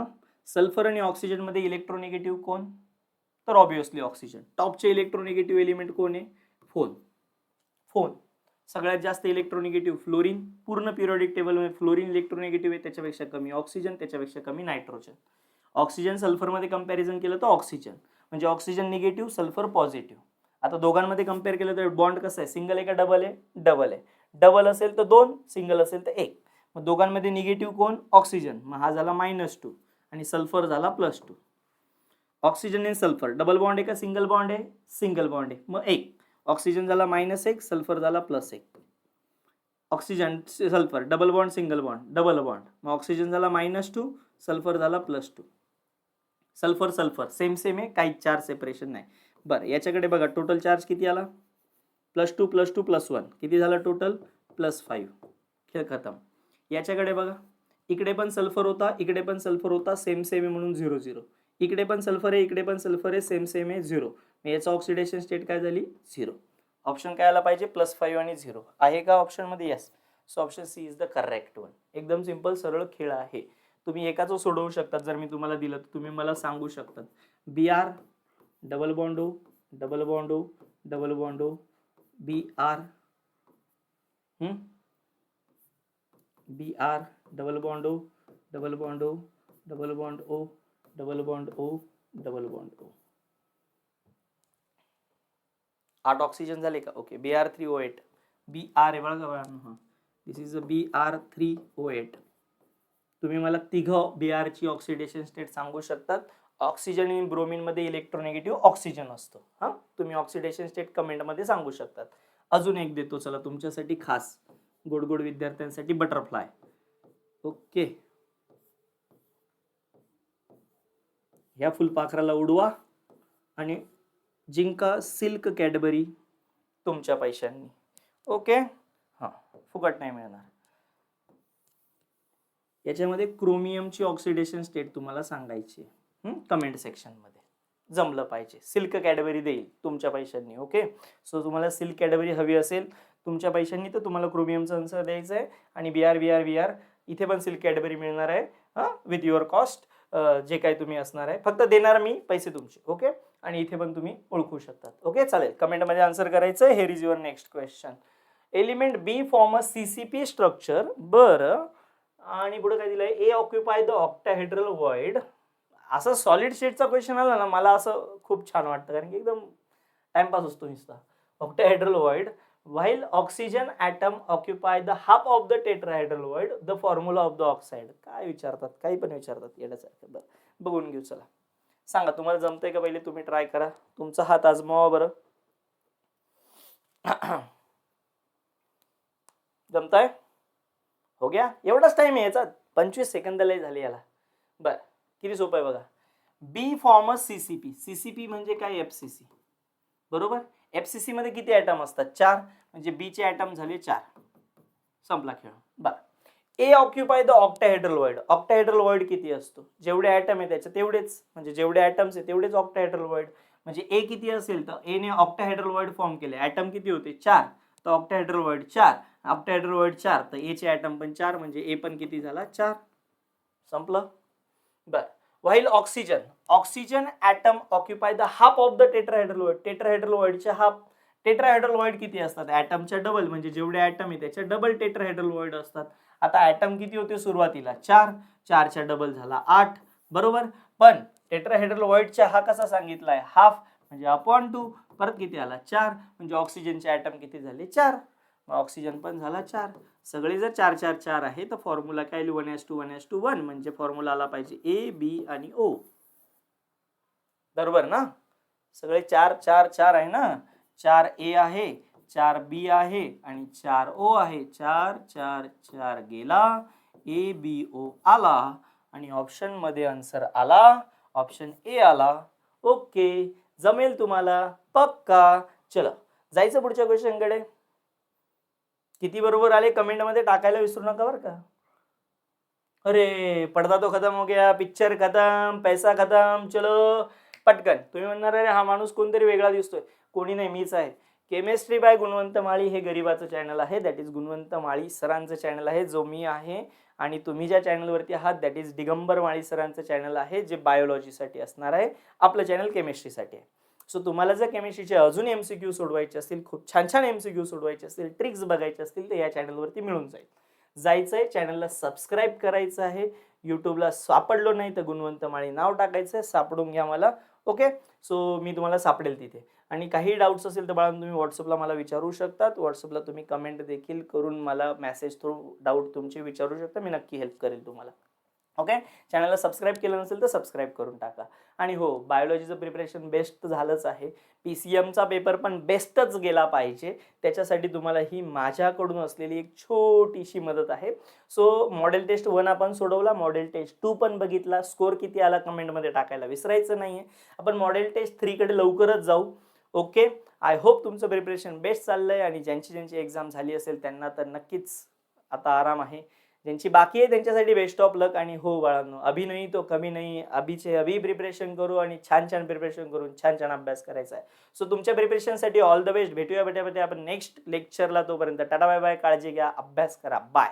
सल्फर आणि ऑक्सिजन मध्ये इलेक्ट्रोनिगेटिव्ह कोण? तर ऑब्विसली ऑक्सिजन. टॉपचे इलेक्ट्रोनिगेटिव्ह एलिमेंट कोण आहे? फोन. सगळ्यात जास्त इलेक्ट्रोनिगेटिव्ह फ्लोरीन. पूर्ण पिरियोडिक टेबल मध्ये फ्लोरीन इलेक्ट्रोनिगेटिव्ह आहे, त्याच्यापेक्षा कमी ऑक्सिजन, त्याच्यापेक्षा कमी नायट्रोजन. ऑक्सिजन सल्फर मध्ये कंपॅरिझन केलं तर ऑक्सिजन म्हणजे ऑक्सिजन निगेटिव्ह, सल्फर पॉझिटिव्ह. आता दोघांमध्ये कम्पेअर केलं तर बॉन्ड कसं आहे? सिंगल आहे का डबल आहे? डबल आहे. डबल असेल तर 2, सिंगल असेल तर 1. मग दोघांमध्ये निगेटिव्ह कोण? ऑक्सिजन. मग हा झाला -2 आणि सल्फर झाला +2. ऑक्सिजन आणि सल्फर डबल बॉन्ड आहे का सिंगल बॉन्ड आहे? सिंगल बॉन्ड आहे. मग 1 ऑक्सिजन झाला -1 सल्फर झाला +1. Oxygen sulphur double bond single bond double bond. मग ऑक्सिजन झाला -2 सल्फर झाला +2. सल्फर सल्फर सेम सेम आहे, काही चार्ज सेपरेशन नाही. बरं याच्याकडे बघा टोटल चार्ज किती आला? +2 +2 +1 किती झाला टोटल? +5. खेळ खतम. याच्याकडे बघा इकडे पण सल्फर होता इकडे पण सल्फर होता सेम सेम आहे म्हणून 0 0. इकडे पण सल्फर आहे इकडे पण सल्फर आहे सेम सेम आहे 0. मग याचा ऑक्सिडेशन स्टेट काय झाली? 0. ऑप्शन काय आला पाहिजे? +5 आणि 0 आहे का ऑप्शन मध्ये? Yes. So option C is the correct one. एकदम सिंपल सरळ खेळ आहे. तुम्ही एकाच सोडवू शकतात. जर मी तुम्हाला दिलं तर तुम्ही मला सांगू शकतात Br double bond O double bond O double bond O Br Br double bond O double bond O double bond O double bond O double bond O. 8 oxygen झाले का? ओके. Br3O8 Br आहे बघा. दिस is a Br3O8. तुम्ही मला तिघं Br ची oxidation state सांगू शकतात. ऑक्सिजन आणि ब्रोमीन मध्ये इलेक्ट्रोनेगेटिव्ह ऑक्सिजन असतो. हा तुम्ही ऑक्सिडेशन स्टेट कमेंट मध्ये सांगू शकतात. अजून एक देतो चला तुमच्यासाठी खास गोड गोड विद्यार्थ्यांसाठी बटरफ्लाय. ओके. ह्या फुलपाखराला उडवा आणि जिंका सिल्क कॅडबरी तुमच्या पैशांनी. ओके. हा फुकट नाही मिळणार. याच्यामध्ये क्रोमियमची ऑक्सिडेशन स्टेट तुम्हाला सांगायची कमेंट सेक्शन मध्ये. जमलं पाहिजे. सिल्क कॅडबरी देईल तुमच्या पैशांनी. ओके. सो तुम्हाला सिल्क कॅडबरी हवी असेल तुमच्या पैशांनी तर तुम्हाला क्रोमियमचा आन्सर द्यायचा आहे. आणि Br इथे पण सिल्क कॅडबरी मिळणार आहे विथ युअर कॉस्ट. जे काही तुम्ही असणार आहे फक्त देणार मी पैसे तुमचे. ओके. आणि इथे पण तुम्ही ओळखू शकतात. ओके चालेल. कमेंटमध्ये आन्सर करायचं. Here is your next question. Element B form a CCP structure. बरं आणि पुढे काय दिलंय? A occupy the octahedral void. असं सॉलिड स्टेटचा क्वेश्चन आला ना मला असं खूप छान वाटतं कारण की एकदम टाइमपास असतो नुसता. Octahedral void while oxygen atom occupy the half of the tetrahedral void the formula of the oxide. काय विचारतात? काही पण विचारतात येण्यासारखं. बरं बघून घेऊ चला. सांगा तुम्हाला जमतंय का? पहिले तुम्ही ट्राय करा. तुमचा हात आजमावा बरं. जमताय? हो गया. एवढाच टाइम आहे याचा. 25 सेकंद लय झाले याला. बरं किती सोपं आहे बघा. बी फॉर्म CCP. CCP म्हणजे काय? FCC. बरोबर. FCC मध्ये किती ॲटम असतात? 4. म्हणजे बी चे ॲटम झाले 4. संपला खेळ. बरं. A occupy the octahedral void. Octahedral void किती असतो? जेवढे ॲटम आहे त्याचे तेवढेच म्हणजे जेवढे ॲटम्स आहे तेवढेच ऑक्टाहेड्रल वॉइड. म्हणजे ए किती असेल तर ए ने ऑक्टाहेड्रल वॉइड फॉर्म केले. ॲटम किती होते? 4. तर ऑक्टाहेड्रल वॉइड 4. ऑक्टाहेड्रल वॉइड 4 तर ए चे ॲटम पण 4 म्हणजे ए पण किती झाला? 4. संपलं. बरं. While oxygen atom occupy the half of the tetrahedral void. Tetrahedral वॉइडचे हाफ. टेट्राहेड्रल वॉइड किती असतात? ॲटमच्या डबल म्हणजे जेवढे ॲटम आहे त्याच्या डबल टेट्राहेड्रल वॉइड असतात. आता ॲटम किती होते सुरुवातीला? 4. 4 च्या डबल झाला 8. बरोबर. पण टेट्राहेड्रल वॉइडचा हा कसा सांगितलाय? हाफ म्हणजे अपॉन 2. परत किती आला? 4. म्हणजे ऑक्सिजनचे ॲटम किती झाले? 4. मग ऑक्सिजन पण झाला 4. सगळे जर 4 4 4 आहे तर फॉर्म्युला काय? 1:1:1 म्हणजे फॉर्म्युला आला पाहिजे A B आणि O. बरोबर ना? सगळे 4 4 4 आहे ना. 4 A आहे 4 B आहे आणि 4 O आहे. 4 4 4 गेला. A B O आला आणि ऑप्शन मध्ये आन्सर आला. ऑप्शन ए आला. ओके. जमेल तुम्हाला? पक्का. चला जायचं पुढच्या क्वेश्चन कडे. किती बरोबर आले कमेंट मध्ये टाकायला विसरू नका बरं का. अरे पडदा तो खतम हो गया. पिक्चर खतम. पैसा खतम. चलो पटकन. तुम्ही म्हणणार अरे हा माणूस कोणतरी वेगळा दिसतोय. कोणी नाही मीच आहे. केमिस्ट्री बाय गुणवंत माळी हे गरीबाचं चॅनल आहे. दॅट इज गुणवंत माळी सरांचं चॅनल आहे जो मी आहे. आणि तुम्ही ज्या चॅनलवरती आहात दॅट इज दिगंबर माळी सरांचं चॅनल आहे जे बायोलॉजीसाठी असणार आहे. आपलं चॅनल केमिस्ट्रीसाठी आहे. सो तुम्हाला जर केमिस्ट्रीचे अजून MCQ सोडवायचे असतील, खूप छान छान MCQ सोडवायचे असतील, ट्रिक्स बघायचे असतील तर या चॅनलवरती मिळून जाईल. जायचंय चॅनलला सबस्क्राईब करायचं आहे. यूट्यूबला सापडलो नाही तर गुणवंत माळी नाव टाकायचं आहे. सापडून घ्या मला. ओके. सो मी तुम्हाला सापडेल तिथे. आणि काही डाऊट्स असेल तर बाळांनो तुम्ही व्हॉट्सअपला मला विचारू शकतात. व्हॉट्सअपला तुम्ही कमेंट देखील करून मला मेसेज थ्रू डाऊट तुमचे विचारू शकता. मी नक्की हेल्प करेल तुम्हाला. ओके, चॅनलला सबस्क्राईब केलं नसेल तर सबस्क्राईब करून टाका. आणि हो, बायोलॉजीचं प्रिपरेशन बेस्ट झालंच आहे. PCMचा पेपर पण बेस्टच गेला पाहिजे. त्याच्यासाठी तुम्हाला ही माझ्याकडून असलेली एक छोटीशी मदत आहे. सो मॉडेल टेस्ट 1 आपण सोडवला, मॉडेल टेस्ट 2 पण बघितला. स्कोर किती आला कमेंटमध्ये टाकायला विसरायचं नाहीये. आपण मॉडेल टेस्ट 3 कडे लवकरच जाऊ. ओके, आय होप तुमचं प्रिपरेशन बेस्ट चाललंय आणि ज्यांची एक्झाम झाली असेल त्यांना तर नक्कीच आता आराम आहे. ज्यांची बाकी आहे त्यांच्यासाठी बेस्ट ऑफ लक. आणि हो बाळांनो, अभी नाही तो कमी नाही, अभीचे अभी प्रिपरेशन करू आणि छान छान प्रिपरेशन करून छान छान अभ्यास करायचा आहे. सो तुमच्या प्रिपरेशनसाठी ऑल द बेस्ट. भेटूया आपण नेक्स्ट लेक्चरला. तोपर्यंत टाटा बाय बाय, काळजी घ्या, अभ्यास करा, बाय.